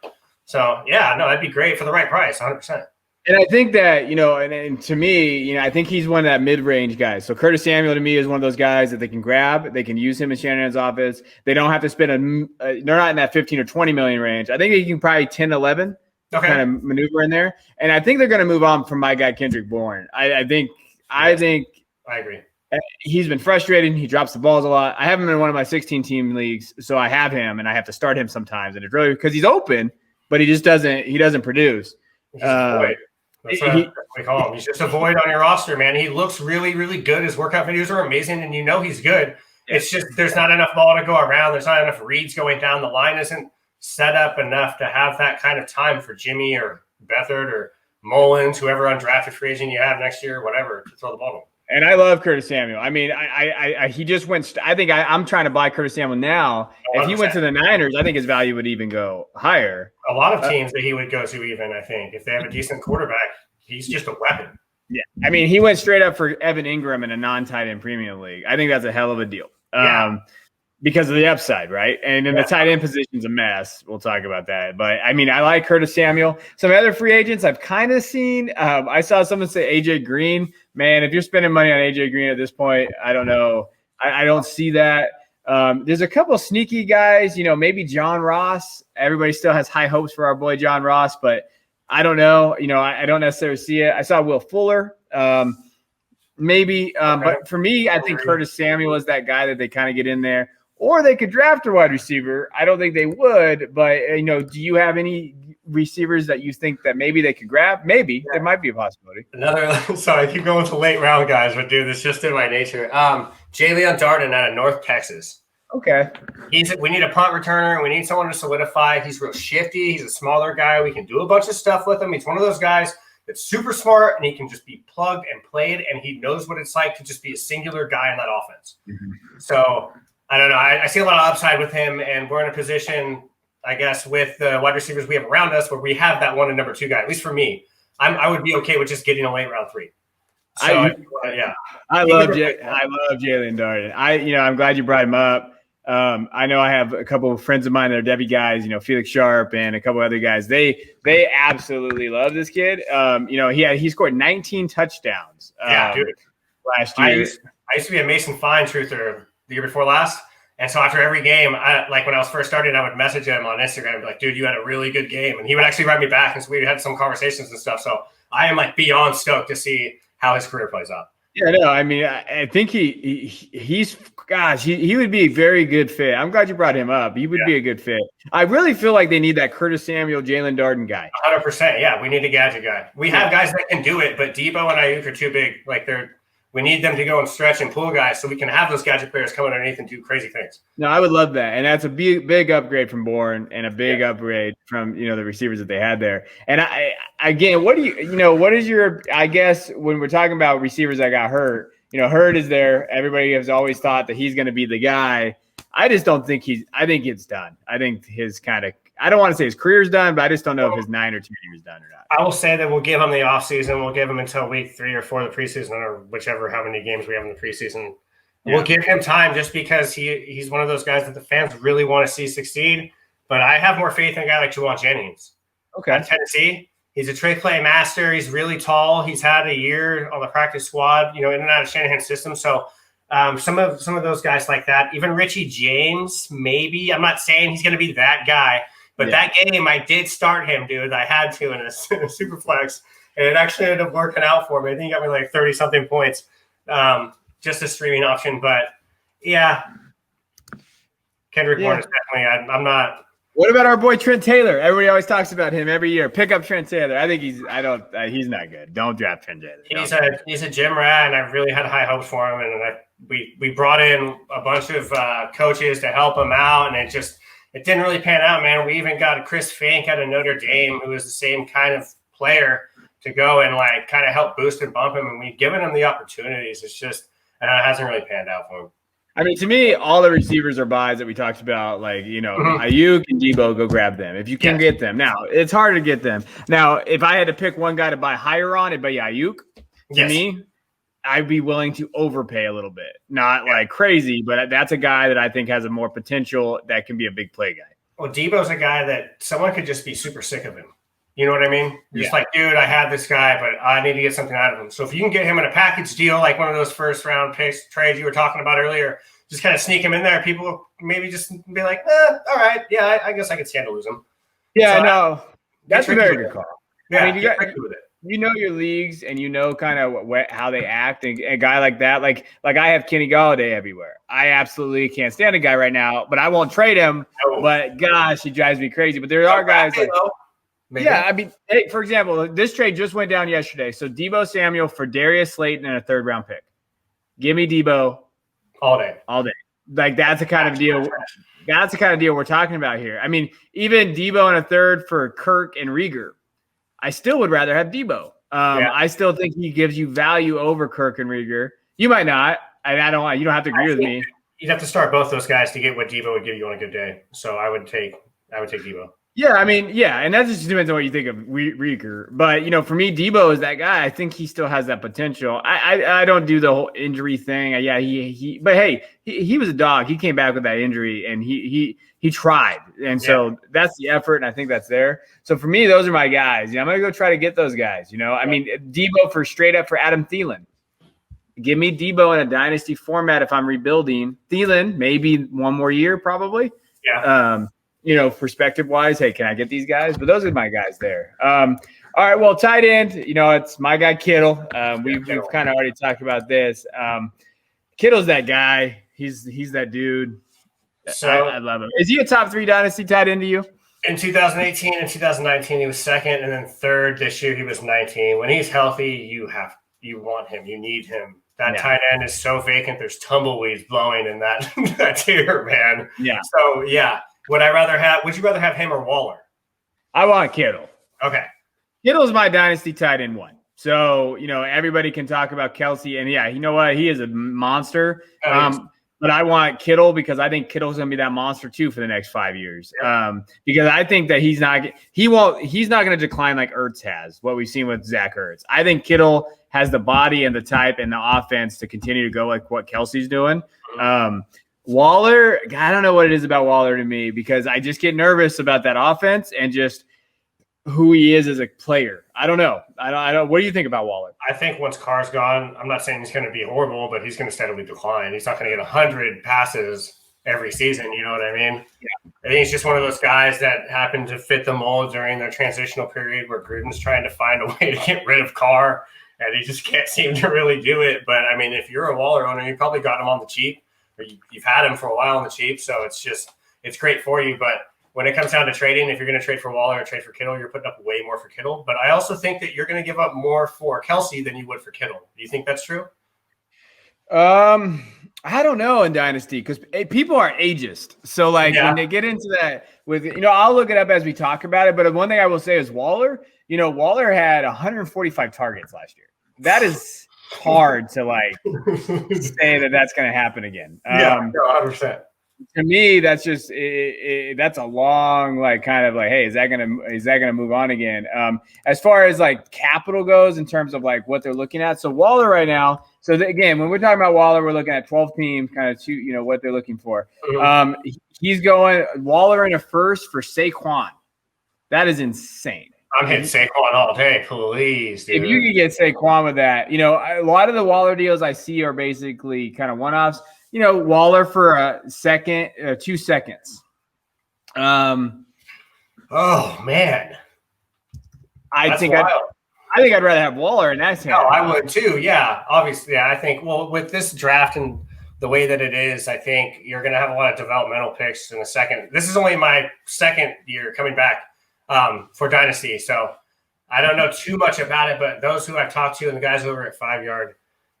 [SPEAKER 3] So, that'd be great for the right price, 100%.
[SPEAKER 2] And I think that, and to me, I think he's one of that mid-range guys. So Curtis Samuel to me is one of those guys that they can grab. They can use him in Shanahan's office. They don't have to spend they're not in that 15 or 20 million range. I think they can probably 10, 11 kind of maneuver in there. And I think they're going to move on from my guy, Kendrick Bourne. I think
[SPEAKER 3] I agree.
[SPEAKER 2] He's been frustrated. He drops the balls a lot. I have him in one of my 16-team leagues, so I have him, and I have to start him sometimes. And it's really because he's open, but he just doesn't produce.
[SPEAKER 3] That's what we call him. He's just a void on your roster, man. He looks really, really good. His workout videos are amazing, and he's good. It's just there's not enough ball to go around. There's not enough reads going down. The line isn't set up enough to have that kind of time for Jimmy or Beathard or Mullins, whoever undrafted free agent you have next year, whatever, to throw the ball.
[SPEAKER 2] And I love Curtis Samuel. He just went. I think I'm trying to buy Curtis Samuel now. 100%. If he went to the Niners, I think his value would even go higher.
[SPEAKER 3] A lot of teams that he would go to, even I think, if they have a decent quarterback, he's just a weapon.
[SPEAKER 2] Yeah, he went straight up for Evan Ingram in a non-tight end premium league. I think that's a hell of a deal. Because of the upside, right? And then the tight end position's a mess. We'll talk about that. But, I like Curtis Samuel. Some other free agents I've kind of seen. I saw someone say A.J. Green. Man, if you're spending money on A.J. Green at this point, I don't know. I don't see that. There's a couple of sneaky guys. Maybe John Ross. Everybody still has high hopes for our boy John Ross, but I don't know. I don't necessarily see it. I saw Will Fuller. Maybe. But for me, I think Curtis Samuel is that guy that they kind of get in there. Or they could draft a wide receiver. I don't think they would, but do you have any receivers that you think that maybe they could grab? Maybe there might be a possibility.
[SPEAKER 3] Sorry, I keep going to late round guys, but dude, it's just in my nature. Jalen Darden out of North Texas.
[SPEAKER 2] Okay.
[SPEAKER 3] We need a punt returner. We need someone to solidify. He's real shifty. He's a smaller guy. We can do a bunch of stuff with him. He's one of those guys that's super smart, and he can just be plugged and played, and he knows what it's like to just be a singular guy in that offense. Mm-hmm. So I don't know. I see a lot of upside with him, and we're in a position, I guess, with the wide receivers we have around us where we have that 1 and number 2 guy. At least for me, I would be okay with just getting a late round 3. So
[SPEAKER 2] I love Jalen Darden. I'm glad you brought him up. I know I have a couple of friends of mine that are Debbie guys. Felix Sharp and a couple other guys. They absolutely love this kid. He scored 19 touchdowns.
[SPEAKER 3] Dude.
[SPEAKER 2] Last year.
[SPEAKER 3] I used to be a Mason Fine truther the year before last. And so after every game, when I was first starting, I would message him on Instagram and be like, dude, you had a really good game. And he would actually write me back. And so we had some conversations and stuff. So I am like beyond stoked to see how his career plays out.
[SPEAKER 2] Yeah, no, I mean, I think he's gosh, he would be a very good fit. I'm glad you brought him up. He would be a good fit. I really feel like they need that Curtis Samuel, Jalen Darden guy.
[SPEAKER 3] 100%. Yeah, we need a gadget guy. We have guys that can do it, but Debo and Ayuk are too big. Like we need them to go and stretch and pull guys so we can have those gadget players come underneath and do crazy things.
[SPEAKER 2] No, I would love that. And that's a big upgrade from Bourne and a big upgrade from, the receivers that they had there. And again, what is your, I guess when we're talking about receivers that got hurt, Hurd is there. Everybody has always thought that he's going to be the guy. I just don't think I think it's done. I think I don't want to say his career's done, but I just don't know if his 9 or 2 years done or not.
[SPEAKER 3] I will say that we'll give him the offseason. We'll give him until week 3 or 4 of the preseason, or whichever, how many games we have in the preseason. Yeah. We'll give him time just because he's one of those guys that the fans really want to see succeed. But I have more faith in a guy like Juwan Jennings.
[SPEAKER 2] Okay.
[SPEAKER 3] At Tennessee. He's a trick play master. He's really tall. He's had a year on the practice squad, in and out of Shanahan's system. So some of those guys like that, even Richie James, maybe. I'm not saying he's going to be that guy. But that game, I did start him, dude. I had to in a super flex, and it actually ended up working out for me. I think he got me like 30-something points, just a streaming option. But, yeah, Kendrick Bourne is definitely – I'm not –
[SPEAKER 2] What about our boy Trent Taylor? Everybody always talks about him every year. Pick up Trent Taylor. I think he's not good. Don't draft Trent Taylor.
[SPEAKER 3] He's a gym rat, and I really had high hopes for him. And we brought in a bunch of coaches to help him out, and it didn't really pan out, man. We even got Chris Fink out of Notre Dame, who is the same kind of player, to go and like kind of help boost and bump him, and we've given him the opportunities. It's just it hasn't really panned out for him.
[SPEAKER 2] I mean, to me, all the receivers are buys that we talked about, like, Ayuk and Debo, go grab them if you can get them. Now, it's hard to get them. Now, if I had to pick one guy to buy higher on, it'd be Ayuk. To me, I'd be willing to overpay a little bit. Not like crazy, but that's a guy that I think has a more potential that can be a big play guy.
[SPEAKER 3] Well, Debo's a guy that someone could just be super sick of him. You know what I mean? Just like, dude, I had this guy, but I need to get something out of him. So if you can get him in a package deal, like one of those first-round picks trades you were talking about earlier, just kind of sneak him in there. People maybe just be like, all right, yeah, I guess I could stand to lose him.
[SPEAKER 2] Yeah, so no, that's a very good call.
[SPEAKER 3] Yeah,
[SPEAKER 2] I mean, you know your leagues and kind of how they act, and a guy like that, like I have Kenny Galladay everywhere. I absolutely can't stand a guy right now, but I won't trade him. No. But gosh, he drives me crazy. But there are guys like, I mean, hey, for example, this trade just went down yesterday. So Debo Samuel for Darius Slayton and a 3rd-round pick. Give me Debo all day. Like that's the kind of deal. That's the kind of deal we're talking about here. I mean, even Debo and a 3rd for Kirk and Rieger. I still would rather have Debo. I still think he gives you value over Kirk and Rieger. You might not. You don't have to agree with me.
[SPEAKER 3] You'd have to start both those guys to get what Debo would give you on a good day. So I would take Debo.
[SPEAKER 2] Yeah, I mean, and that just depends on what you think of Rieger. But, for me, Debo is that guy. I think he still has that potential. I don't do the whole injury thing. But hey, he was a dog. He came back with that injury, and he tried. And so that's the effort, and I think that's there. So for me, those are my guys. I'm going to go try to get those guys. I mean, Debo straight up for Adam Thielen. Give me Debo in a dynasty format if I'm rebuilding. Thielen, maybe one more year probably.
[SPEAKER 3] Yeah.
[SPEAKER 2] Perspective-wise, hey, can I get these guys? But those are my guys there. All right, well, tight end, it's my guy Kittle. We've kind of already talked about this. Kittle's that guy. He's that dude. So I love him. Is he a top 3 dynasty tight end to you?
[SPEAKER 3] In 2018 and 2019, he was 2nd, and then 3rd this year. He was 19. When he's healthy, you want him. You need him. That tight end is so vacant. There's tumbleweeds blowing in that tier, man.
[SPEAKER 2] Yeah.
[SPEAKER 3] So would you rather have him or Waller?
[SPEAKER 2] I want Kittle.
[SPEAKER 3] Okay.
[SPEAKER 2] Kittle's my dynasty tight end 1. So, everybody can talk about Kelsey, and you know what? He is a monster. But I want Kittle because I think Kittle's going to be that monster too for the next 5 years. Because I think that he's not going to decline like Ertz has, what we've seen with Zach Ertz. I think Kittle has the body and the type and the offense to continue to go like what Kelsey's doing. Waller, I don't know what it is about Waller to me because I just get nervous about that offense and just who he is as a player. I don't know. I don't. What do you think about Waller?
[SPEAKER 3] I think once Carr's gone, I'm not saying he's going to be horrible, but he's going to steadily decline. He's not going to get 100 passes every season. You know what I mean? Yeah. I think it's just one of those guys that happened to fit the mold during their transitional period where Gruden's trying to find a way to get rid of Carr, and he just can't seem to really do it. But, I mean, if you're a Waller owner, you probably got him on the cheap, or you've had him for a while on the cheap, so it's great for you. But when it comes down to trading, if you're going to trade for Waller or trade for Kittle, you're putting up way more for Kittle. But I also think that you're going to give up more for Kelsey than you would for Kittle. Do you think that's true?
[SPEAKER 2] I don't know in Dynasty because people are ageist. So, when they get into that I'll look it up as we talk about it. But one thing I will say is Waller, Waller had 145 targets last year. That is hard to say that that's going to happen again.
[SPEAKER 3] 100%.
[SPEAKER 2] To me, that's just that's a long hey, is that gonna move on again? As far as capital goes in terms of what they're looking at, so Waller right now. So again, when we're talking about Waller, we're looking at 12 teams, kind of what they're looking for. He's going Waller in a first for Saquon. That is insane.
[SPEAKER 3] I'm hitting Saquon all day, please, dude.
[SPEAKER 2] If you could get Saquon with that, a lot of the Waller deals I see are basically kind of one-offs. Waller for a second, 2 seconds.
[SPEAKER 3] Oh man,
[SPEAKER 2] I think I'd rather have Waller in that sense.
[SPEAKER 3] No, I would too. Yeah, obviously. Yeah, I think. Well, with this draft and the way that it is, I think you're going to have a lot of developmental picks in the second. This is only my second year coming back for Dynasty, so I don't know too much about it. But those who I've talked to and the guys over at 5 Yard.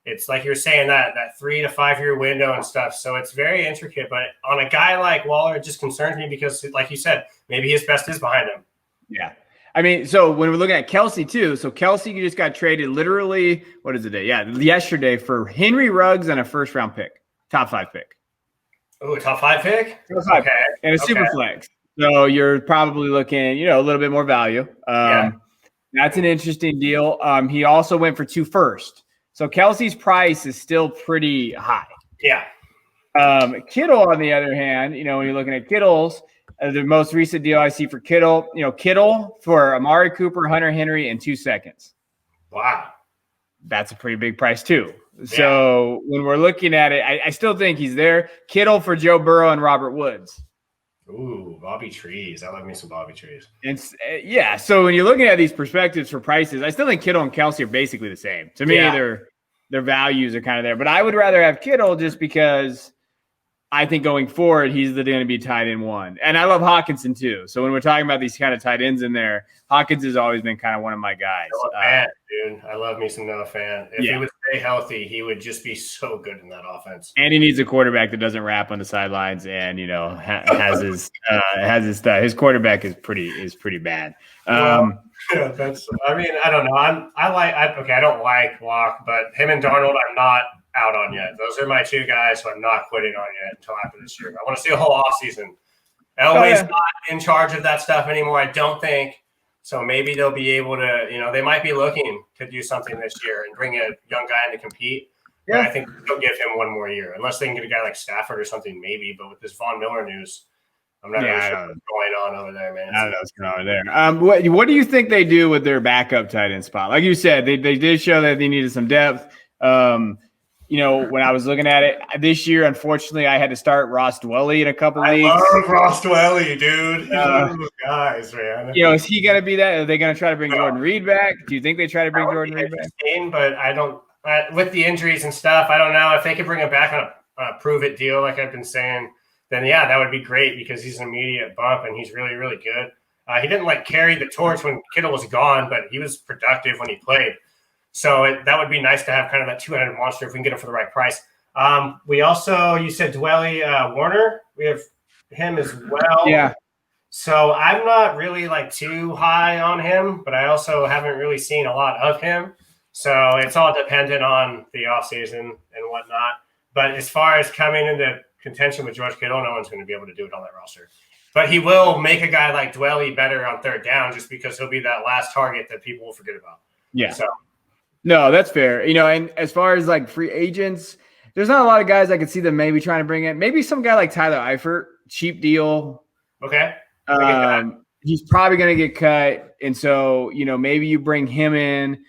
[SPEAKER 3] It's like you're saying that 3 to 5 year window and stuff. So it's very intricate. But on a guy like Waller, it just concerns me because, like you said, maybe his best is behind him.
[SPEAKER 2] Yeah. I mean, so when we're looking at Kelsey too, so Kelsey just got traded literally, what is the day? Yeah, yesterday for Henry Ruggs and a first round pick, top 5 pick.
[SPEAKER 3] Oh, top 5 pick?
[SPEAKER 2] Top 5 pick. And a super flex. So you're probably looking, a little bit more value. That's an interesting deal. He also went for 2 firsts. So Kelsey's price is still pretty high.
[SPEAKER 3] Yeah.
[SPEAKER 2] Kittle, on the other hand, when you're looking at Kittle's, the most recent deal I see for Kittle, Kittle for Amari Cooper, Hunter Henry in 2 seconds.
[SPEAKER 3] Wow.
[SPEAKER 2] That's a pretty big price too. Yeah. So when we're looking at it, I still think he's there. Kittle for Joe Burrow and Robert Woods.
[SPEAKER 3] Ooh, Bobby Trees. I love me some Bobby Trees.
[SPEAKER 2] Yeah. So when you're looking at these perspectives for prices, I still think Kittle and Kelsey are basically the same. To me, their values are kind of there. But I would rather have Kittle just because I think going forward, he's going to be tight end 1. And I love Hawkinson too. So when we're talking about these kind of tight ends in there, Hawkins has always been kind of one of my guys.
[SPEAKER 3] Noah Fant, dude. I love me some Noah Fant. If he would stay healthy, he would just be so good in that offense.
[SPEAKER 2] And he needs a quarterback that doesn't rap on the sidelines and, has his quarterback is pretty bad.
[SPEAKER 3] I don't know. I don't like Locke, but him and Darnold, I'm not out on yet. Those are my 2 guys who I'm not quitting on yet until after this year. I want to see a whole offseason. Elway's not in charge of that stuff anymore, I don't think. So maybe they'll be able to, they might be looking to do something this year and bring a young guy in to compete. Yeah. But I think they'll give him 1 more year, unless they can get a guy like Stafford or something, maybe. But with this Von Miller news, I'm not really sure what's going on over there, man.
[SPEAKER 2] I don't know what's going on over there. What do you think they do with their backup tight end spot? Like you said, they did show that they needed some depth. When I was looking at it this year, unfortunately, I had to start Ross Dwelly in a couple leagues.
[SPEAKER 3] I love Ross Dwelly, dude. He's one of those guys, man.
[SPEAKER 2] Is he going to be that? Are they going to try to bring Jordan Reed back? Do you think they try to bring Jordan Reed back?
[SPEAKER 3] But I don't. With the injuries and stuff, I don't know if they could bring him back on a prove-it deal, like I've been saying. Then that would be great because he's an immediate bump and he's really, really good. He didn't carry the torch when Kittle was gone, but he was productive when he played. So that would be nice to have kind of that 200 monster if we can get him for the right price. We also, you said Dwelly Warner. We have him as well.
[SPEAKER 2] Yeah.
[SPEAKER 3] So I'm not really too high on him, but I also haven't really seen a lot of him. So it's all dependent on the offseason and whatnot. But as far as coming into contention with George Kittle, no one's going to be able to do it on that roster. But he will make a guy like Dwelly better on 3rd down just because he'll be that last target that people will forget about.
[SPEAKER 2] Yeah. So. No, that's fair. And as far as free agents, there's not a lot of guys I could see them maybe trying to bring in. Maybe some guy like Tyler Eifert, cheap deal.
[SPEAKER 3] Okay.
[SPEAKER 2] He's probably going to get cut. And so, maybe you bring him in.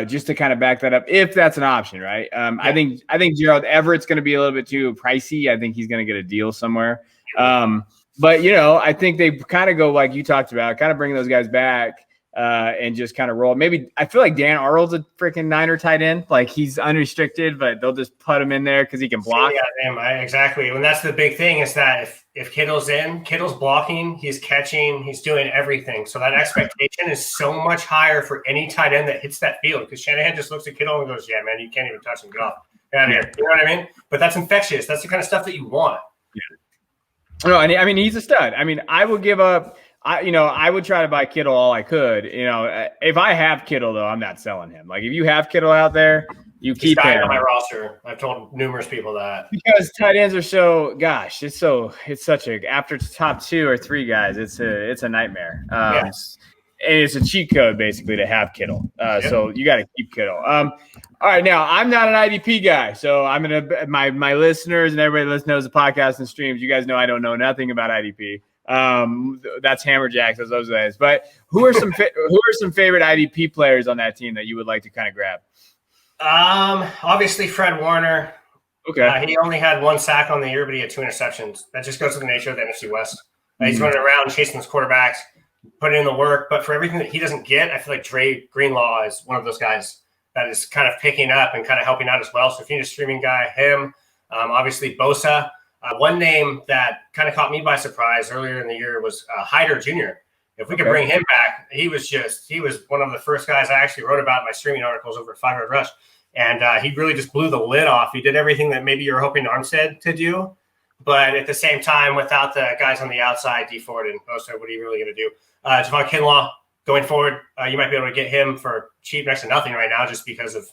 [SPEAKER 2] just to kind of back that up, if that's an option, right? I think Gerald Everett's going to be a little bit too pricey. I think he's going to get a deal somewhere. But I think they kind of go like you talked about, kind of bring those guys back and just kind of roll. Maybe I feel like Dan Arnold's a freaking Niner tight end. Like he's unrestricted, but they'll just put him in there because he can block.
[SPEAKER 3] Yeah, exactly. And that's the big thing is that if Kittle's in, Kittle's blocking, he's catching, he's doing everything. So that expectation is so much higher for any tight end that hits that field because Shanahan just looks at Kittle and goes, yeah, man, you can't even touch him. Get off. Get out of here. You know what I mean? But that's infectious. That's the kind of stuff that you want.
[SPEAKER 2] Yeah. No, I mean, he's a stud. I mean, I would give up. I would try to buy Kittle all I could. If I have Kittle, though, I'm not selling him. Like, if you have Kittle out there, you keep him
[SPEAKER 3] on my roster. I've told numerous people that
[SPEAKER 2] because tight ends are so. Gosh, it's such a after top 2 or 3 guys, it's a nightmare. And it's a cheat code basically to have Kittle. So you got to keep Kittle. All right, now I'm not an IDP guy, so I'm gonna my listeners and everybody that knows the podcast and streams. You guys know I don't know nothing about IDP. That's Hammerjacks, those guys. But who are some favorite IDP players on that team that you would like to kind of grab?
[SPEAKER 3] Obviously Fred Warner.
[SPEAKER 2] Okay.
[SPEAKER 3] He only had 1 sack on the year, but he had 2 interceptions. That just goes to the nature of the NFC West. He's running around chasing his quarterbacks, putting in the work. But for everything that he doesn't get, I feel like Dre Greenlaw is one of those guys that is kind of picking up and kind of helping out as well. So if you need a streaming guy, him. Obviously Bosa. One name that kind of caught me by surprise earlier in the year was Hyder Jr. If we could bring him back, he was one of the first guys I actually wrote about in my streaming articles over at 5 Yard Rush. And he really just blew the lid off. He did everything that maybe you're hoping Armstead to do. But at the same time, without the guys on the outside, D Ford and Bosa, what are you really going to do? Javon Kinlaw, going forward, you might be able to get him for cheap, next to nothing right now, just because of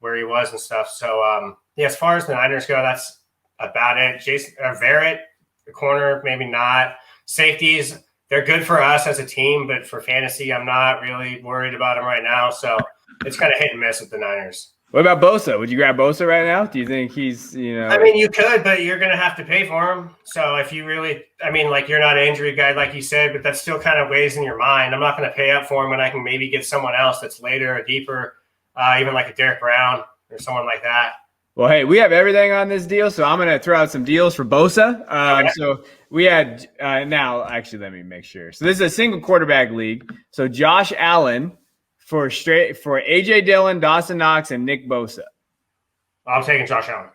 [SPEAKER 3] where he was and stuff. So, as far as the Niners go, that's about it. Jason Verrett, the corner, maybe not. Safeties, they're good for us as a team, but for fantasy, I'm not really worried about them right now. So it's kind of hit and miss with the Niners.
[SPEAKER 2] What about Bosa? Would you grab Bosa right now? Do you think he's,
[SPEAKER 3] I mean, you could, but you're going to have to pay for him. So if you really, you're not an injury guy, like you said, but that still kind of weighs in your mind. I'm not going to pay up for him when I can maybe get someone else that's later or deeper, even like a Derek Brown or someone like that.
[SPEAKER 2] Well, hey, we have everything on this deal, so I'm going to throw out some deals for Bosa. So we had now, actually, let me make sure. So this is a single quarterback league. So Josh Allen for A.J. Dillon, Dawson Knox, and Nick Bosa.
[SPEAKER 3] I'm taking Josh Allen.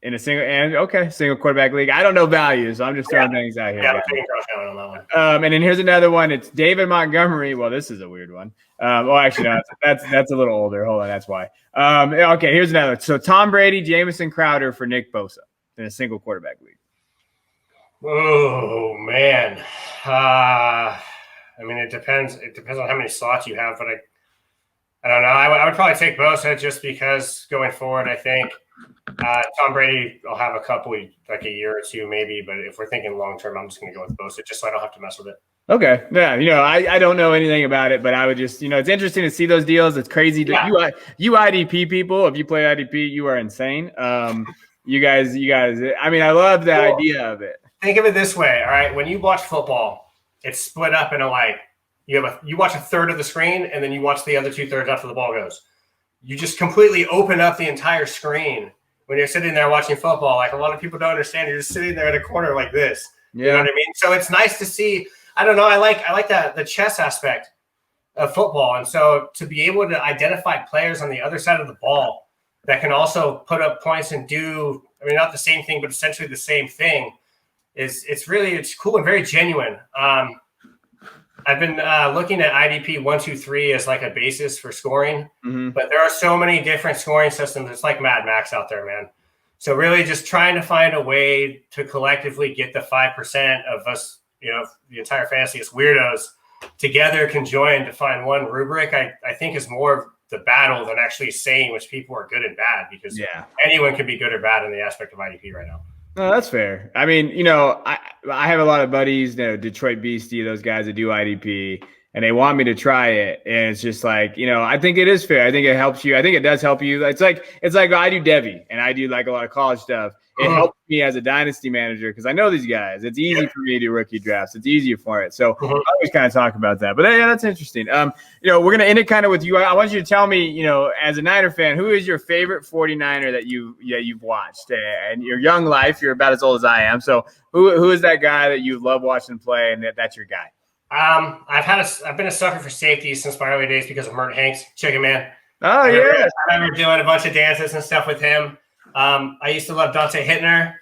[SPEAKER 2] In a single quarterback league. I don't know values, so I'm just throwing things out here.
[SPEAKER 3] Yeah, I'm taking Josh Allen on that one.
[SPEAKER 2] And then here's another one. It's David Montgomery. Well, this is a weird one. Actually, no, that's a little older. Hold on, that's why. Okay, here's another. So Tom Brady, Jamison Crowder for Nick Bosa in a single quarterback league.
[SPEAKER 3] Oh man, it depends. It depends on how many slots you have, but I don't know. I would probably take Bosa just because going forward, I think Tom Brady will have a couple, like a year or two maybe, but if we're thinking long term, I'm just going to go with Bosa just so I don't have to mess with it.
[SPEAKER 2] Okay. Yeah. I don't know anything about it, but I would just, it's interesting to see those deals. It's crazy. You IDP people, if you play IDP, you are insane. You guys, I love the idea of it.
[SPEAKER 3] Think of it this way. All right. When you watch football, it's split up into you watch a third of the screen and then you watch the other 2/3 after the ball goes. You just completely open up the entire screen when you're sitting there watching football. Like a lot of people don't understand. You're just sitting there in a corner like this.
[SPEAKER 2] Yeah.
[SPEAKER 3] You know what I mean? So it's nice to see. I don't know. I like that the chess aspect of football. And so to be able to identify players on the other side of the ball that can also put up points and do, not the same thing, but essentially the same thing it's cool and very genuine. I've been looking at IDP 1, 2, 3 as like a basis for scoring, but there are so many different scoring systems. It's like Mad Max out there, man. So really just trying to find a way to collectively get the 5% of us, the entire fantasy as weirdos together conjoined to find one rubric, I think is more of the battle than actually saying which people are good and bad, because anyone can be good or bad in the aspect of IDP right now.
[SPEAKER 2] No, that's fair. I have a lot of buddies, Detroit Beastie, those guys that do IDP, and they want me to try it. And it's just like, I think it is fair. I think it helps you. I think it does help you. It's like I do Debbie and I do like a lot of college stuff. It helps me as a dynasty manager because I know these guys. It's easy for me to do rookie drafts. It's easier for it. So I always kind of talk about that. But yeah, that's interesting. We're going to end it kind of with you. I want you to tell me, as a Niner fan, who is your favorite 49er that you've watched? And your young life, you're about as old as I am. So who is that guy that you love watching play and that's your guy?
[SPEAKER 3] I've been a sucker for safety since my early days because of Mert Hanks, Chicken Man.
[SPEAKER 2] Oh, yeah.
[SPEAKER 3] I remember doing a bunch of dances and stuff with him. I used to love Dante Hittner.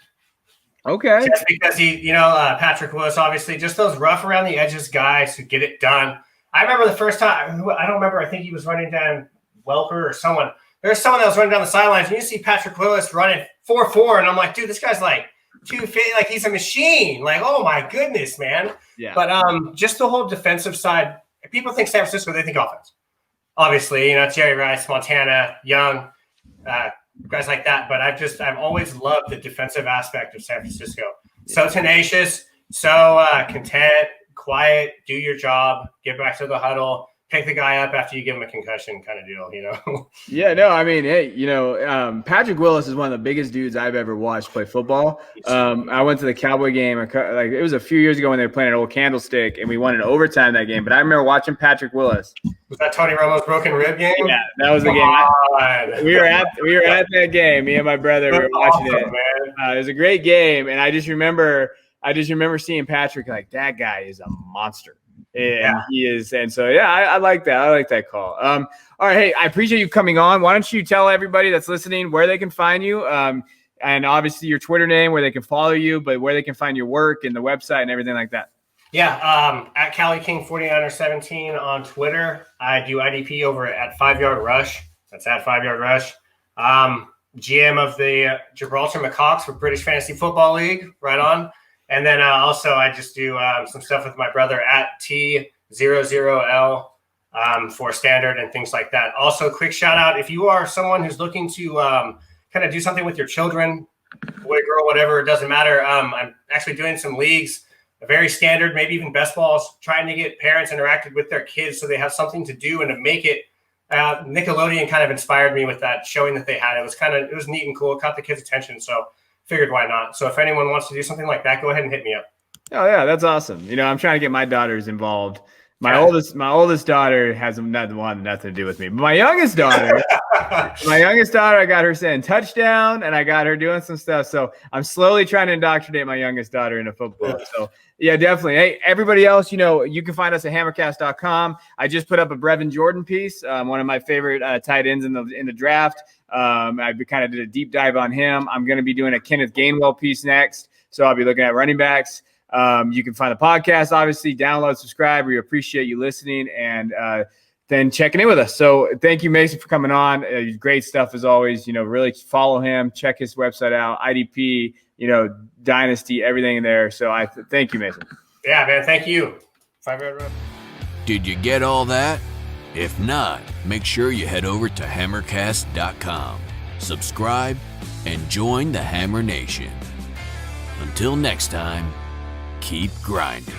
[SPEAKER 2] Okay.
[SPEAKER 3] Just because Patrick Willis, obviously, just those rough around the edges guys who get it done. I remember the first time, I don't remember, I think he was running down Welker or someone. There's someone that was running down the sidelines, and you see Patrick Willis running 4.4, and I'm like, dude, this guy's like 250, like he's a machine. Like, oh my goodness, man.
[SPEAKER 2] Yeah.
[SPEAKER 3] But just the whole defensive side, if people think San Francisco, they think offense. Obviously, Jerry Rice, Montana, Young, guys like that. But I've always loved the defensive aspect of San Francisco. So tenacious, so content, quiet, do your job, get back to the huddle, pick the guy up after you give him a concussion kind of deal,
[SPEAKER 2] Yeah, no, I mean, hey, Patrick Willis is one of the biggest dudes I've ever watched play football. I went to the Cowboy game, it was a few years ago when they were playing at Old Candlestick, and we won in overtime that game. But I remember watching Patrick Willis.
[SPEAKER 3] Was that Tony Romo's broken rib game?
[SPEAKER 2] Yeah, that was the game. We were at that game. Me and my brother were watching it. It was a great game, and I just remember seeing Patrick like that guy is a monster. And he is, and so I like that. I like that call. All right, hey, I appreciate you coming on. Why don't you tell everybody that's listening where they can find you, and obviously your Twitter name, where they can follow you, but where they can find your work and the website and everything like that.
[SPEAKER 3] Yeah, at Cali King 49er 17 on Twitter. I do IDP over at 5 Yard Rush. That's at 5 Yard Rush. GM of the Gibraltar Macaques for British Fantasy Football League. Right on. And then also I just do some stuff with my brother at T00L for standard and things like that. Also, quick shout out, if you are someone who's looking to kind of do something with your children, boy, girl, whatever, it doesn't matter. I'm actually doing some leagues, very standard, maybe even best balls, trying to get parents interacted with their kids so they have something to do and to make it. Nickelodeon kind of inspired me with that, showing that they had it. It was neat and cool. It caught the kids' attention. So figured why not. So if anyone wants to do something like that, go ahead and hit me up.
[SPEAKER 2] Oh yeah, that's awesome. I'm trying to get my daughters involved. My oldest daughter has nothing to do with me. But my youngest daughter, I got her saying touchdown, and I got her doing some stuff. So I'm slowly trying to indoctrinate my youngest daughter into football. So yeah, definitely. Hey, everybody else, you can find us at hammercast.com. I just put up a Brevin Jordan piece, one of my favorite tight ends in the draft. I kind of did a deep dive on him. I'm going to be doing a Kenneth Gainwell piece next. So I'll be looking at running backs. You can find the podcast, obviously, download, subscribe. We appreciate you listening and then checking in with us. So thank you, Mason, for coming on. Great stuff as always. Really follow him, check his website out, IDP, Dynasty, everything in there. So I thank you, Mason.
[SPEAKER 3] Yeah, man. Thank you. 5 Yard Rush.
[SPEAKER 1] Did you get all that? If not, make sure you head over to hammercast.com, subscribe, and join the Hammer Nation. Until next time, keep grinding.